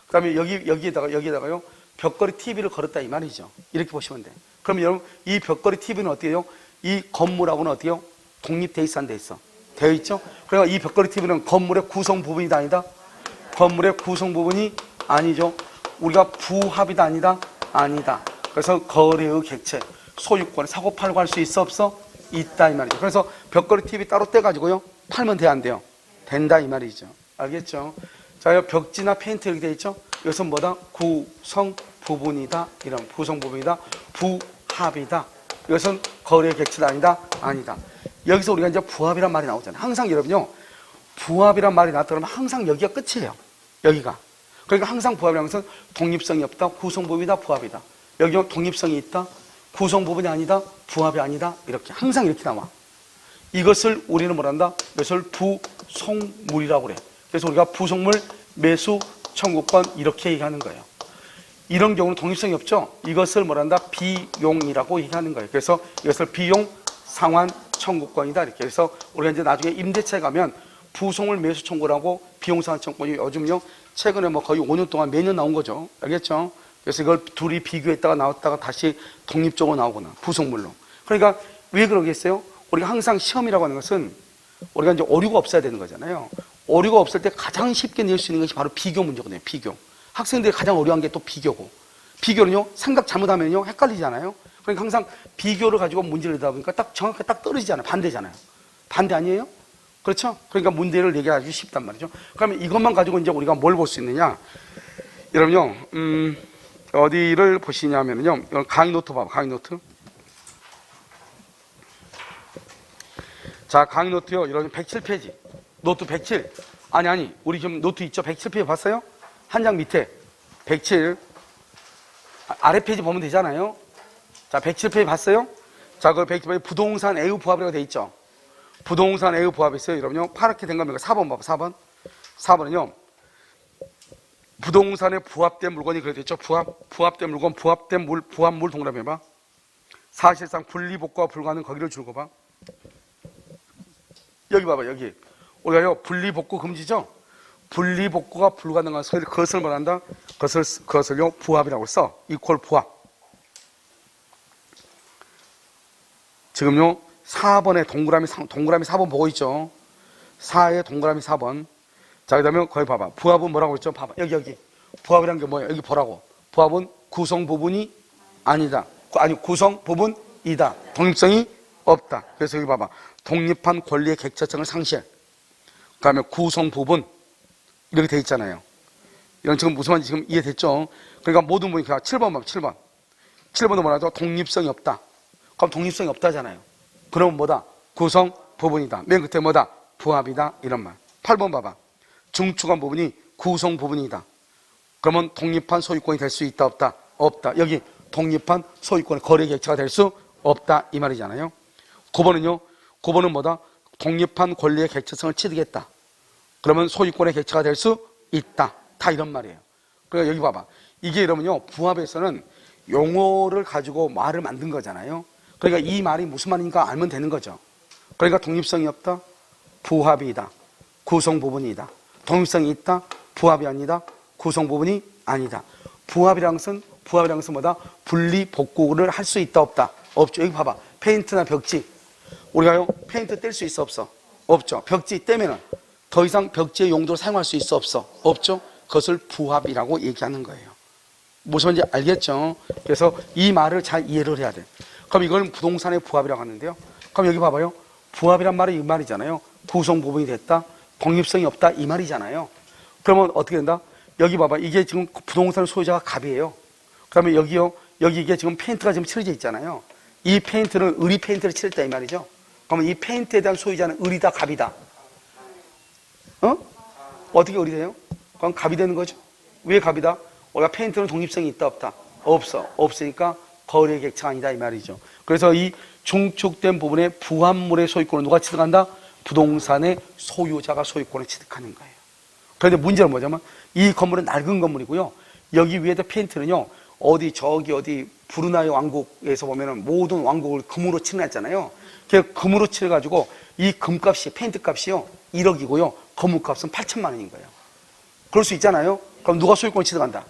그 다음에 여기에다가요, 벽걸이 TV를 걸었다, 이 말이죠. 이렇게 보시면 돼요. 그럼 여러분, 이 벽걸이 TV는 어떻게 해요? 이 건물하고는 어떻게 해요? 독립돼 있어, 안 돼 있어? 되어 있죠? 그러니까 이 벽걸이 TV는 건물의 구성 부분이다, 아니다? 건물의 구성 부분이 아니죠. 우리가 부합이다, 아니다? 아니다. 그래서 거래의 객체, 소유권, 사고 팔고 할 수 있어, 없어? 있다, 이 말이죠. 그래서 벽걸이 TV 따로 떼가지고요, 팔면 돼요, 안 돼요? 된다, 이 말이죠. 알겠죠? 자, 벽지나 페인트 이렇게 돼 있죠? 이것은 뭐다? 구성 부분이다. 이런 구성 부분이다. 부합이다. 이것은 거래 객체다, 아니다? 아니다. 여기서 우리가 이제 부합이란 말이 나오잖아요. 항상 여러분요, 부합이란 말이 나왔다 그러면 항상 여기가 끝이에요. 여기가. 그러니까 항상 부합이라는 것은 독립성이 없다, 구성부분이다, 부합이다. 여기는 독립성이 있다, 구성부분이 아니다, 부합이 아니다. 이렇게 항상 이렇게 나와. 이것을 우리는 뭐란다? 이것을 부속물이라고 그래. 그래서 우리가 부속물, 매수, 청구권 이렇게 얘기하는 거예요. 이런 경우는 독립성이 없죠. 이것을 뭐란다? 비용이라고 얘기하는 거예요. 그래서 이것을 비용, 상환, 청구권이다. 이렇게 해서 우리가 이제 나중에 임대차에 가면 부속물 매수 청구라고 비용, 상환, 청구권이 요즘요 최근에 뭐 거의 5년 동안 매년 나온 거죠. 알겠죠? 그래서 이걸 둘이 비교했다가 나왔다가 다시 독립적으로 나오거나 부속물로. 그러니까 왜 그러겠어요? 우리가 항상 시험이라고 하는 것은 우리가 이제 오류가 없어야 되는 거잖아요. 오류가 없을 때 가장 쉽게 낼 수 있는 것이 바로 비교 문제거든요. 비교. 학생들이 가장 어려운 게 또 비교고. 비교는요, 생각 잘못하면요, 헷갈리잖아요. 그러니까 항상 비교를 가지고 문제를 내다 보니까 딱 정확하게 딱 떨어지잖아요. 반대잖아요. 반대 아니에요? 그렇죠? 그러니까 문제를 내기가 아주 쉽단 말이죠. 그러면 이것만 가지고 이제 우리가 뭘 볼 수 있느냐? 여러분요, 어디를 보시냐면요, 강의 노트 봐봐, 강의 노트. 자, 강의 노트요, 여러분 107페이지. 노트 107. 아니, 우리 지금 노트 있죠? 107페이지 봤어요? 한 장 밑에 107. 아래 페이지 보면 되잖아요. 자, 107페이지 봤어요? 자, 그 107페이지 부동산 애우 부합이라고 돼 있죠? 부동산 애우 부합이 있어요. 여러분요, 파랗게 된 겁니다. 4번 봐봐, 4번. 4번은요, 부동산에 부합된 물건이 그래 됐죠? 부합된 물건, 부합물 동그라미 해봐. 사실상 분리복구가 불가능한 거기를 줄거 봐. 여기 봐봐, 여기. 우리가요, 분리복구 금지죠? 분리복구가 불가능한 그것을 말한다? 그것을요, 부합이라고 써. 이퀄 부합. 지금요, 4번에 동그라미 4번 보고 있죠? 4에 동그라미 4번. 자, 그 다음에 거기 봐봐. 부합은 뭐라고 했죠? 봐봐. 여기. 부합이란 게 뭐예요? 여기 보라고. 부합은 구성 부분이 아니다. 아니, 구성 부분이다. 독립성이 없다. 그래서 여기 봐봐. 독립한 권리의 객체성을 상실해. 그 다음에 구성 부분. 이렇게 돼 있잖아요. 이런 지금 무슨 말인지 지금 이해됐죠? 그러니까 모든 분이 7번 봐봐. 7번. 7번도 뭐라죠? 독립성이 없다. 그럼 독립성이 없다잖아요. 그러면 뭐다? 구성 부분이다. 맨 끝에 뭐다? 부합이다. 이런 말. 8번 봐봐. 중추간 부분이 구성 부분이다. 그러면 독립한 소유권이 될 수 있다, 없다? 없다. 여기 독립한 소유권의 거래 객체가 될 수 없다. 이 말이잖아요. 9번은요? 9번은 뭐다? 독립한 권리의 객체성을 취득했다. 그러면 소유권의 객체가 될 수 있다. 다 이런 말이에요. 그러니까 여기 봐봐. 이게 여러분요, 부합에서는 용어를 가지고 말을 만든 거잖아요. 그러니까 이 말이 무슨 말인가 알면 되는 거죠. 그러니까 독립성이 없다. 부합이다. 구성 부분이다. 독립성이 있다. 부합이 아니다. 구성 부분이 아니다. 부합이라는 것은 뭐다? 분리 복구를 할 수 있다, 없다? 없죠. 여기 봐봐. 페인트나 벽지. 우리가요, 페인트 뗄 수 있어, 없어? 없죠. 벽지 떼면은 더 이상 벽지의 용도로 사용할 수 있어, 없어? 없죠. 그것을 부합이라고 얘기하는 거예요. 무슨 말인지 알겠죠? 그래서 이 말을 잘 이해를 해야 돼. 그럼 이걸 부동산의 부합이라고 하는데요. 그럼 여기 봐봐요. 부합이란 말이 이 말이잖아요. 구성 부분이 됐다. 독립성이 없다. 이 말이잖아요. 그러면 어떻게 된다? 여기 봐봐. 이게 지금 부동산 소유자가 갑이에요. 그러면 여기요. 여기 이게 지금 페인트가 지금 칠해져 있잖아요. 이 페인트는 의리 페인트를 칠했다 이 말이죠. 그러면 이 페인트에 대한 소유자는 의리다, 갑이다? 어떻게 의리 돼요? 그럼 갑이 되는 거죠. 왜 갑이다? 우리가 페인트는 독립성이 있다, 없다? 없어. 없으니까 거래 객체가 아니다 이 말이죠. 그래서 이 중축된 부분에 부합물의 소유권을 누가 취득한다? 부동산의 소유자가 소유권을 취득하는 거예요. 그런데 문제는 뭐냐면 이 건물은 낡은 건물이고요. 여기 위에다 페인트는요. 어디 브루나이 왕국에서 보면은 모든 왕국을 금으로 칠해놨잖아요. 그 금으로 칠해가지고 이 금값이 페인트 값이요 1억이고요. 건물값은 8천만 원인 거예요. 그럴 수 있잖아요. 그럼 누가 소유권을 취득한다?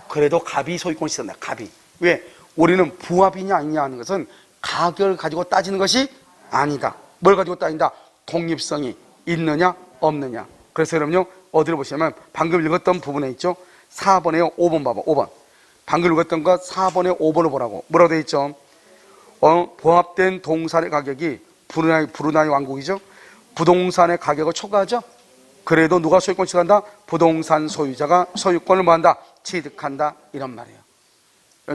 그래도 갑이 소유권을 취득한다. 갑이. 왜? 우리는 부합이냐 아니냐 하는 것은 가격을 가지고 따지는 것이 아니다. 뭘 가지고 따진다? 독립성이 있느냐 없느냐. 그래서 여러분요 어디를 보시냐면 방금 읽었던 부분에 있죠. 4번에요. 5번 봐봐. 5번. 방금 읽었던 거 4번에 5번을 보라고. 뭐라고 되어 있죠? 부합된 동산의 가격이 브루나이 왕국이죠. 부동산의 가격을 초과하죠. 그래도 누가 소유권을 취득한다? 부동산 소유자가 소유권을 뭐한다? 취득한다. 이런 말이에요.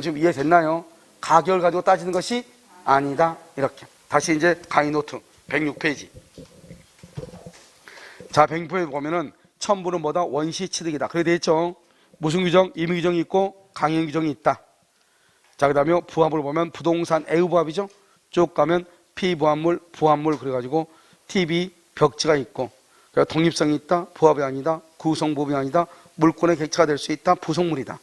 지금 이해됐나요? 가격을 가지고 따지는 것이 아니다. 이렇게. 다시 이제 강의 노트 106페이지. 자, 106페이지 보면은 첨부는 뭐다? 원시 취득이다. 그래 돼 있죠. 무슨 규정? 임의 규정이 있고 강행 규정이 있다. 자, 그다음에 부합을 보면 부동산 애의 부합이죠. 쭉 가면 피부합물, 부합물 그래가지고 TV 벽지가 있고, 그러니까 독립성이 있다. 부합이 아니다. 구성부분이 아니다. 물권의 객체가 될 수 있다. 부속물이다.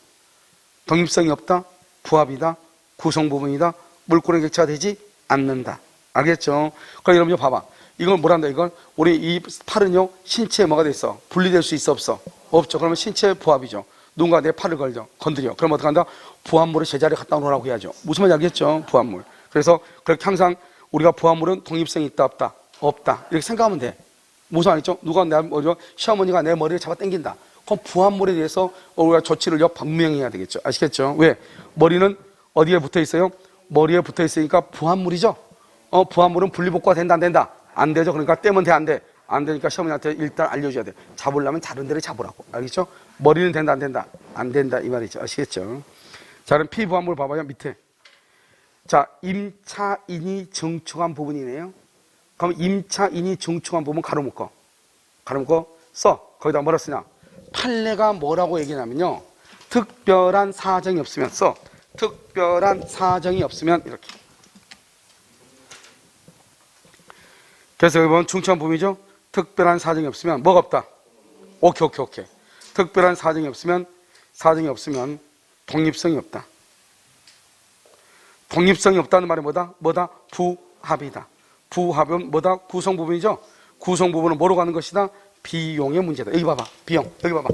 독립성이 없다. 부합이다. 구성부분이다. 물권의 객체가 되지 않는다. 알겠죠? 그럼 여러분 봐봐. 이걸 뭐란다? 이걸 우리 이 팔은요 신체에 뭐가 돼 있어? 분리될 수 있어 없어? 없죠. 그러면 신체 부합이죠. 누군가 내 팔을 건드려. 그럼 어떻게 한다? 부합물을 제자리에 갖다 놓으라고 해야죠. 무슨 말인지 알겠죠? 부합물. 그래서 그렇게 항상 우리가 부합물은 독립성이 있다 없다? 없다. 이렇게 생각하면 돼. 무슨 말이죠? 누가 시어머니가 내 머리를 잡아 당긴다. 그럼 부합물에 대해서 우리가 조치를 분명해야 되겠죠. 아시겠죠? 왜? 머리는 어디에 붙어 있어요? 머리에 붙어 있으니까 부합물이죠. 부합물은 분리복구가 된다 안 된다? 안 되죠. 그러니까 떼면 돼 안 돼? 안 되니까 시어머니한테 일단 알려줘야 돼. 잡으려면 다른 데를 잡으라고. 알겠죠? 머리는 된다 안 된다? 안 된다 이 말이죠. 아시겠죠? 자, 그럼 피부합물 봐봐요. 밑에. 자, 임차인이 증축한 부분이네요. 그럼 임차인이 증축한 부분 가로 묶어 써. 거기다 뭐라 쓰냐? 판례가 뭐라고 얘기하냐면요. 특별한 사정이 없으면 써. 특별한 사정이 없으면 이렇게. 그래서 여기 보면 중요한 부분이죠. 특별한 사정이 없으면 뭐가 없다? 오케이. 특별한 사정이 없으면 독립성이 없다. 독립성이 없다는 말이 뭐다? 부합이다. 부합은 뭐다? 구성부분이죠. 구성부분은 뭐로 가는 것이다? 비용의 문제다. 여기 봐봐. 비용. 여기 봐봐.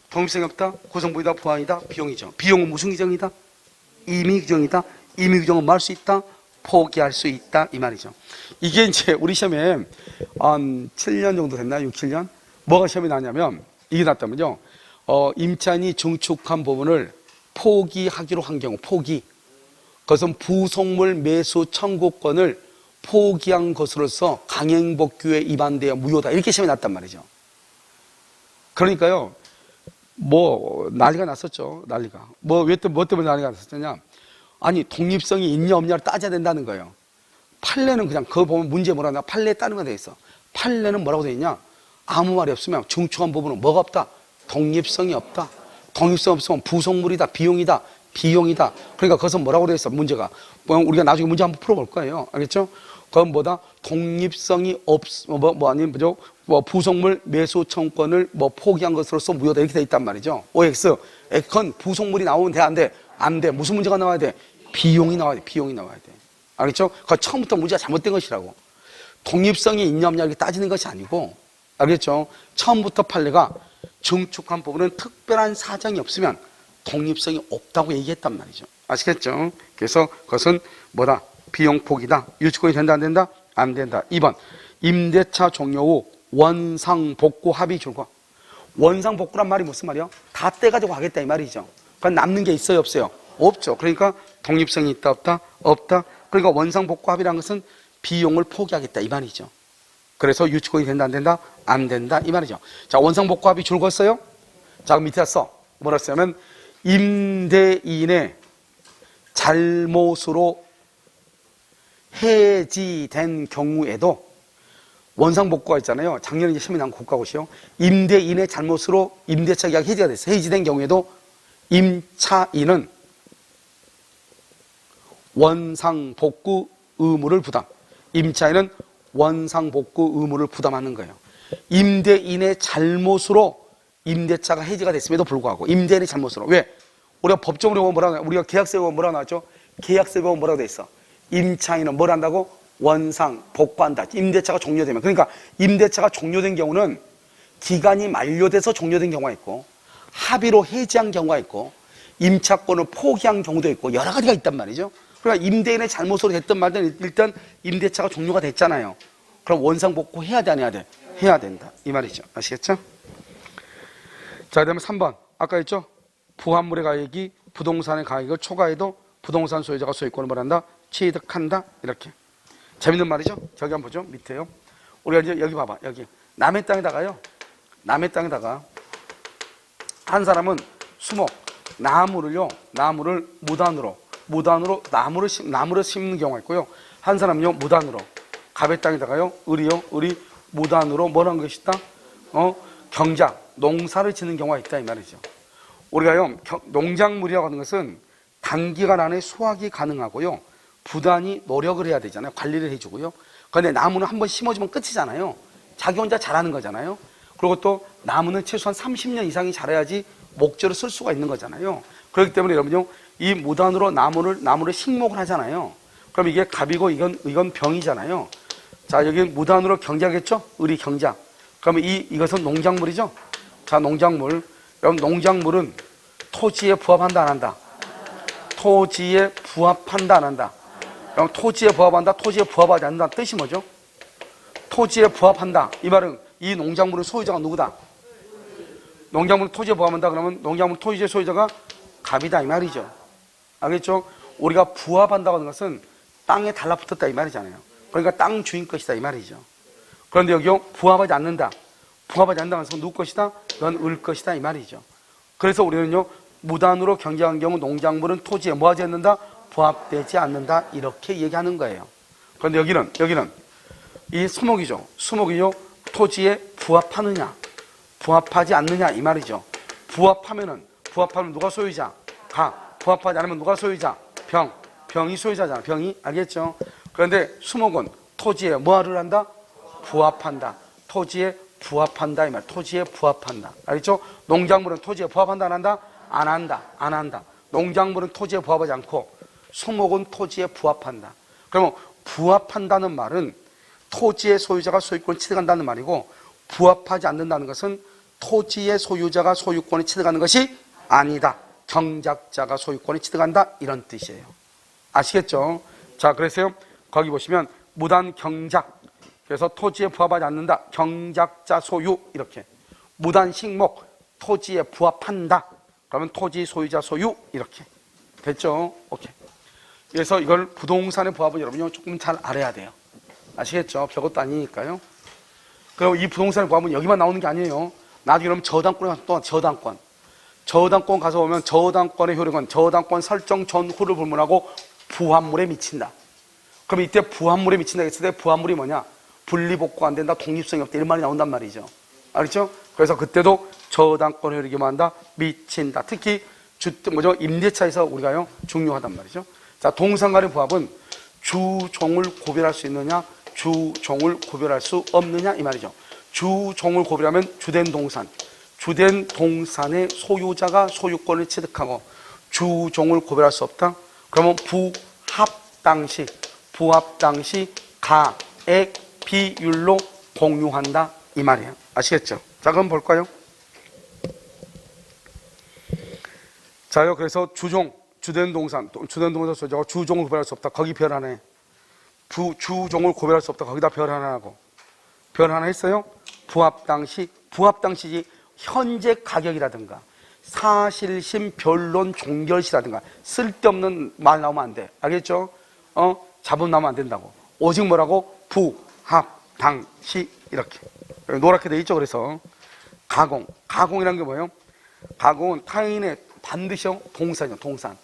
독립성이 없다. 구성부이다. 부합이다. 비용이죠. 비용은 무슨 규정이다? 임의 규정이다. 임의 규정은 뭐 할 수 있다? 포기할 수 있다. 이 말이죠. 이게 이제 우리 시험에 한 7년 정도 됐나? 6, 7년? 뭐가 시험이 나냐면 이게 났다면요. 임차인이 증축한 부분을 포기하기로 한 경우, 포기. 그것은 부속물 매수 청구권을 포기한 것으로서 강행법규에 위반되어 무효다. 이렇게 시험이 났단 말이죠. 그러니까요, 난리가 났었죠. 난리가. 뭐 때문에 난리가 났었냐? 아니, 독립성이 있냐 없냐를 따져야 된다는 거예요. 판례는 그냥 그거 보면 문제 뭐라나 판례에 따른 거 돼 있어. 판례는 뭐라고 돼 있냐? 아무 말이 없으면 증축한 부분은 뭐가 없다? 독립성이 없다. 독립성 없으면 부속물이다. 비용이다. 그러니까 그것은 뭐라고 돼 있어? 문제가. 우리가 나중에 문제 한번 풀어볼 거예요. 알겠죠? 그건 뭐다? 독립성이 부속물 매수 청구권을 포기한 것으로서 무효다. 이렇게 돼 있단 말이죠. OX. 그건 부속물이 나오면 돼, 안 돼? 안 돼. 무슨 문제가 나와야 돼? 비용이 나와야 돼. 알겠죠? 그건 처음부터 문제가 잘못된 것이라고. 독립성이 있냐 없냐 이렇게 따지는 것이 아니고, 알겠죠? 처음부터 판례가 증축한 부분은 특별한 사정이 없으면 독립성이 없다고 얘기했단 말이죠. 아시겠죠? 그래서 그것은 뭐다? 비용 포기다. 유치권이 된다 안 된다? 안 된다. 2번. 임대차 종료 후 원상복구 합의 줄과. 원상복구란 말이 무슨 말이야? 다 떼가지고 하겠다 이 말이죠. 그러니까 남는 게 있어요 없어요? 없죠. 그러니까 독립성이 있다 없다? 없다. 그러니까 원상복구 합의라는 것은 비용을 포기하겠다 이 말이죠. 그래서 유치권이 된다 안 된다? 안 된다 이 말이죠. 자, 원상복구 합의 줄었어요? 자, 그럼 밑에 써. 뭐라 쓰냐면 임대인의 잘못으로 해지된 경우에도 원상복구가 있잖아요. 작년에 이제 시험이 나온 국가고시요. 임대인의 잘못으로 임대차 계약이 해지가 됐어요. 해지된 경우에도 임차인은 원상복구 의무를 부담. 임차인은 원상복구 의무를 부담하는 거예요. 임대인의 잘못으로 임대차가 해지가 됐음에도 불구하고 임대인의 잘못으로. 왜? 우리가 법적으로 보면 뭐라고 우리가 계약서에 보면 뭐라고 나왔죠? 계약서에 보면 뭐라고 돼 있어? 임차인은 뭘 한다고? 원상 복구한다. 임대차가 종료되면. 그러니까 임대차가 종료된 경우는 기간이 만료돼서 종료된 경우가 있고 합의로 해지한 경우가 있고 임차권을 포기한 경우도 있고 여러 가지가 있단 말이죠. 그러니까 임대인의 잘못으로 됐든 말든 일단 임대차가 종료가 됐잖아요. 그럼 원상 복구 해야 돼 안 해야 돼? 해야 된다. 이 말이죠. 아시겠죠? 자, 그다음에 3번. 아까 했죠? 부합물의 가액이 부동산의 가액을 초과해도 부동산 소유자가 소유권을 뭐란다? 취득한다. 이렇게. 재밌는 말이죠? 저기 한번 보죠. 밑에요. 우리가 이제 여기 봐봐. 여기. 남의 땅에다가요. 남의 땅에다가 한 사람은 수목, 나무를 무단으로 나무를 심는 경우가 있고요. 한 사람은요 무단으로 갑의 땅에다가요 을이요 을이 무단으로 뭘 한 것이다? 경작, 농사를 짓는 경우가 있다 이 말이죠. 우리가요 농작물이라고 하는 것은 단기간 안에 수확이 가능하고요 부단히 노력을 해야 되잖아요. 관리를 해주고요. 그런데 나무는 한번 심어주면 끝이잖아요. 자기 혼자 자라는 거잖아요. 그리고 또 나무는 최소한 30년 이상이 자라야지 목재로 쓸 수가 있는 거잖아요. 그렇기 때문에 여러분요 이 무단으로 나무를 식목을 하잖아요. 그럼 이게 갑이고 이건 병이잖아요. 자, 여기 무단으로 경작했죠? 을이 경작. 그러면 이것은 농작물이죠? 자, 농작물. 여러분, 농작물은 토지에 부합한다, 안 한다? 토지에 부합한다, 안 한다? 여러분, 토지에 부합한다, 토지에 부합하지 않는다. 뜻이 뭐죠? 토지에 부합한다. 이 말은 이 농작물의 소유자가 누구다? 농작물은 토지에 부합한다. 그러면 농작물 토지의 소유자가 갑이다. 이 말이죠. 알겠죠? 우리가 부합한다고 하는 것은 땅에 달라붙었다. 이 말이잖아요. 그러니까 땅 주인 것이다. 이 말이죠. 그런데 여기요, 부합하지 않는다. 부합하지 않는다고 해서 누구 것이다? 넌 을 것이다. 이 말이죠. 그래서 우리는요, 무단으로 경작한 경우 농작물은 토지에 뭐 하지 않는다? 부합되지 않는다. 이렇게 얘기하는 거예요. 그런데 여기는 이 수목이죠. 수목이요, 토지에 부합하느냐, 부합하지 않느냐. 이 말이죠. 부합하면 누가 소유자? 가. 부합하지 않으면 누가 소유자? 병. 병이 소유자잖아. 병이. 알겠죠? 그런데 수목은 토지에 뭐를 한다? 부합한다. 토지에 부합한다. 이 말. 토지에 부합한다. 알겠죠? 농작물은 토지에 부합한다. 안 한다? 안 한다. 안 한다. 농작물은 토지에 부합하지 않고 수목은 토지에 부합한다. 그러면 부합한다는 말은 토지의 소유자가 소유권을 취득한다는 말이고 부합하지 않는다는 것은 토지의 소유자가 소유권을 취득하는 것이 아니다. 경작자가 소유권을 취득한다. 이런 뜻이에요. 아시겠죠? 자, 그래서요. 거기 보시면 무단 경작. 그래서 토지에 부합하지 않는다. 경작자 소유. 이렇게. 무단 식목. 토지에 부합한다. 그러면 토지 소유자 소유. 이렇게. 됐죠? 오케이. 그래서 이걸 부동산의 부합은 여러분이 조금 잘 알아야 돼요. 아시겠죠? 별것도 아니니까요. 그리고 이 부동산의 부합은 여기만 나오는 게 아니에요. 나중에 그러면 저당권에 가서 또 저당권 가서 보면 저당권의 효력은 저당권 설정 전후를 불문하고 부합물에 미친다. 그럼 이때 부합물에 미친다 했을 때 부합물이 뭐냐? 분리복구 안 된다, 독립성이 없다 이런 말이 나온단 말이죠. 알겠죠? 그래서 그때도 저당권 효력이 뭐한다? 미친다. 특히 임대차에서 우리가요 중요하단 말이죠. 자, 동산 간의 부합은 주종을 구별할 수 있느냐, 주종을 구별할 수 없느냐 이 말이죠. 주종을 구별하면 주된 동산의 소유자가 소유권을 취득하고 주종을 구별할 수 없다. 그러면 부합 당시 가액 비율로 공유한다 이 말이에요. 아시겠죠? 자, 그럼 볼까요? 자요, 그래서 주된 동산 소유자가 주종을 구별할 수 없다. 거기 별 하나 해. 주종을 구별할 수 없다. 거기다 별 하나 하고. 별 하나 했어요? 부합 당시 현재 가격이라든가 사실심 변론 종결시라든가 쓸데없는 말 나오면 안 돼. 알겠죠? 잡음 나오면 안 된다고. 오직 뭐라고? 부합 당시 이렇게. 노랗게 돼 있죠. 그래서 가공이라는 게 뭐예요? 가공은 타인의 반드시 동산이요. 동산.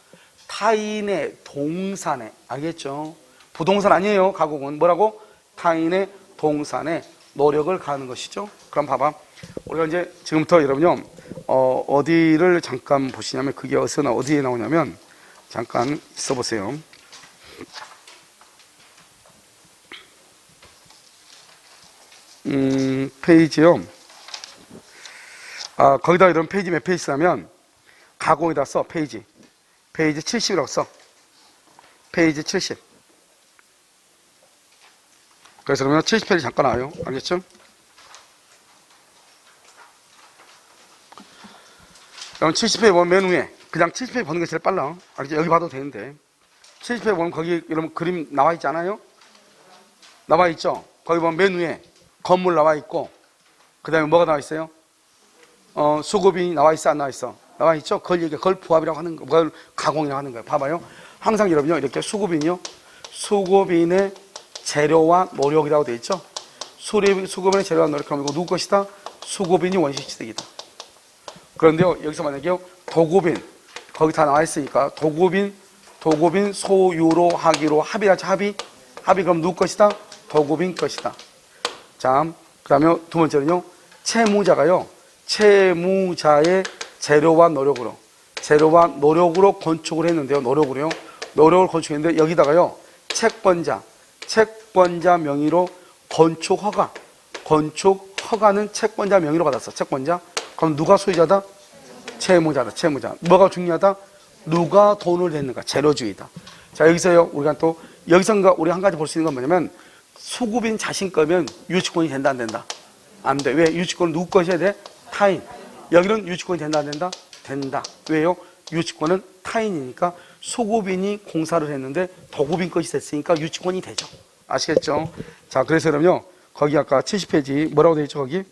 타인의 동산에. 알겠죠? 부동산 아니에요. 가공은 뭐라고? 타인의 동산에 노력을 가하는 것이죠. 그럼 봐봐. 우리가 이제 지금부터 여러분요, 어디를 잠깐 보시냐면, 그게 어디에 나오냐면, 잠깐 있어 보세요. 페이지요. 거기다 이런 페이지 몇 페이지 쓰면, 가공에다 써, 페이지 70이라고 써. 페이지 70. 그래서 그러면 70페이지 잠깐 와요. 알겠죠? 그럼 70페이지 보면 맨 위에 그냥 70페이지 보는 게 제일 빨라. 알겠죠? 여기 봐도 되는데 70페이지 보면 거기 여러분 그림 나와 있지 않아요? 나와 있죠? 거기 보면 맨 위에 건물 나와 있고 그 다음에 뭐가 나와 있어요? 수급이 나와 있어 안 나와 있어? 나와 있죠? 그걸 부합이라고 하는 거, 그걸 가공이라고 하는 거예요. 봐봐요. 항상 여러분요 이렇게 수급인의 재료와 노력이라고 되어 있죠? 수급인의 재료와 노력하면 이거 누구 것이다? 수급인이 원시 취득이다. 그런데요, 여기서 만약에 도급인, 거기 다 나와 있으니까 도급인 소유로 하기로 합의하죠. 합이 그럼 누구 것이다? 도급인 것이다. 자, 그 다음에 두 번째는요. 채무자가요. 채무자의 재료와 노력으로 건축을 했는데요. 노력을 건축했는데 여기다가요. 채권자 명의로 건축허가는 채권자 명의로 받았어. 채권자. 그럼 누가 소유자다? 채무자다. 뭐가 중요하다? 누가 돈을 냈는가? 재료주의다. 자, 여기서요. 여기서 우리 한 가지 볼 수 있는 건 뭐냐면 수급인 자신 거면 유치권이 된다 안 된다? 안 돼. 왜? 유치권은 누구 것이어야 돼? 타인. 여기는 유치권이 된다 안 된다? 된다. 왜요? 유치권은 타인이니까 수급인이 공사를 했는데 도급인 것이 됐으니까 유치권이 되죠. 아시겠죠? 자, 그래서 그럼요. 거기 아까 70페이지 뭐라고 되어 있죠? 거기?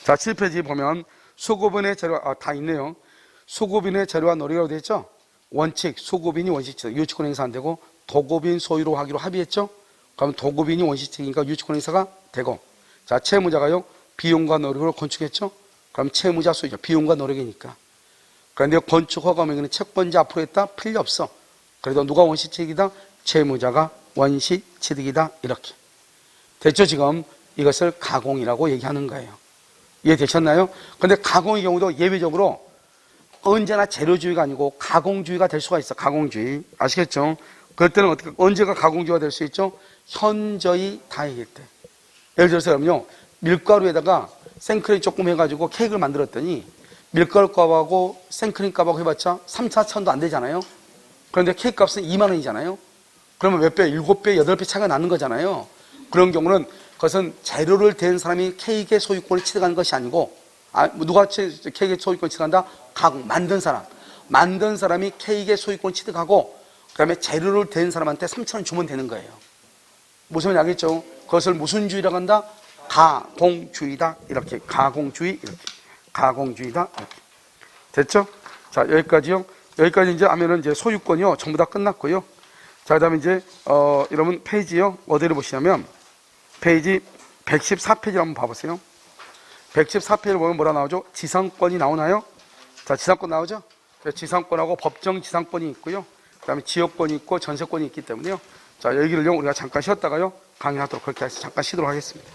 자, 7페이지 보면 수급인의 재료, 다 있네요. 수급인의 재료와 노력이라고 되어 있죠? 원칙, 수급인이 원칙적, 유치권 행사 안 되고 도급인 소유로 하기로 합의했죠? 그럼 도급인이 원칙적이니까 유치권 행사가 되고, 자, 채무자가요, 비용과 노력으로 건축했죠? 그럼 채무자 소유죠. 비용과 노력이니까. 그런데 건축 허가 명의는 채권자 앞으로 했다? 필요 없어. 그래도 누가 원시취득이다? 채무자가 원시취득이다. 이렇게. 됐죠? 지금 이것을 가공이라고 얘기하는 거예요. 이해되셨나요? 그런데 가공의 경우도 예외적으로 언제나 재료주의가 아니고 가공주의가 될 수가 있어. 가공주의. 아시겠죠? 그럴 때는 언제가 가공주의가 될 수 있죠? 현저히 다행일 때. 예를 들어서 그러면요. 밀가루에다가 생크림 조금 해가지고 케이크를 만들었더니 밀가루 값하고 생크림 값하고 해봤자 3, 4천도 안 되잖아요. 그런데 케이크 값은 2만 원이잖아요. 그러면 몇 배? 7배, 8배 차이가 나는 거잖아요. 그런 경우는 그것은 재료를 댄 사람이 케이크의 소유권을 취득하는 것이 아니고, 누가 케이크의 소유권을 취득한다? 만든 사람이 케이크의 소유권을 취득하고, 그 다음에 재료를 댄 사람한테 3,000원 주면 되는 거예요. 무슨 말인지 알겠죠? 그것을 무슨 주의라고 한다? 가공주의다. 이렇게. 가공주의. 이렇게. 가공주의다. 이렇게. 됐죠? 자, 여기까지요. 여기까지 이제 하면은 이제 소유권이요. 전부 다 끝났고요. 자, 그 다음에 이제, 여러분 페이지요. 어디를 보시냐면, 페이지 114페이지를 한번 봐보세요. 114페이지를 보면 뭐라 나오죠? 지상권이 나오나요? 자, 지상권 나오죠? 지상권하고 법정 지상권이 있고요. 그 다음에 지역권이 있고 전세권이 있기 때문에요. 자, 여기를요, 우리가 잠깐 쉬었다가요, 강의하도록 그렇게 해서 잠깐 쉬도록 하겠습니다.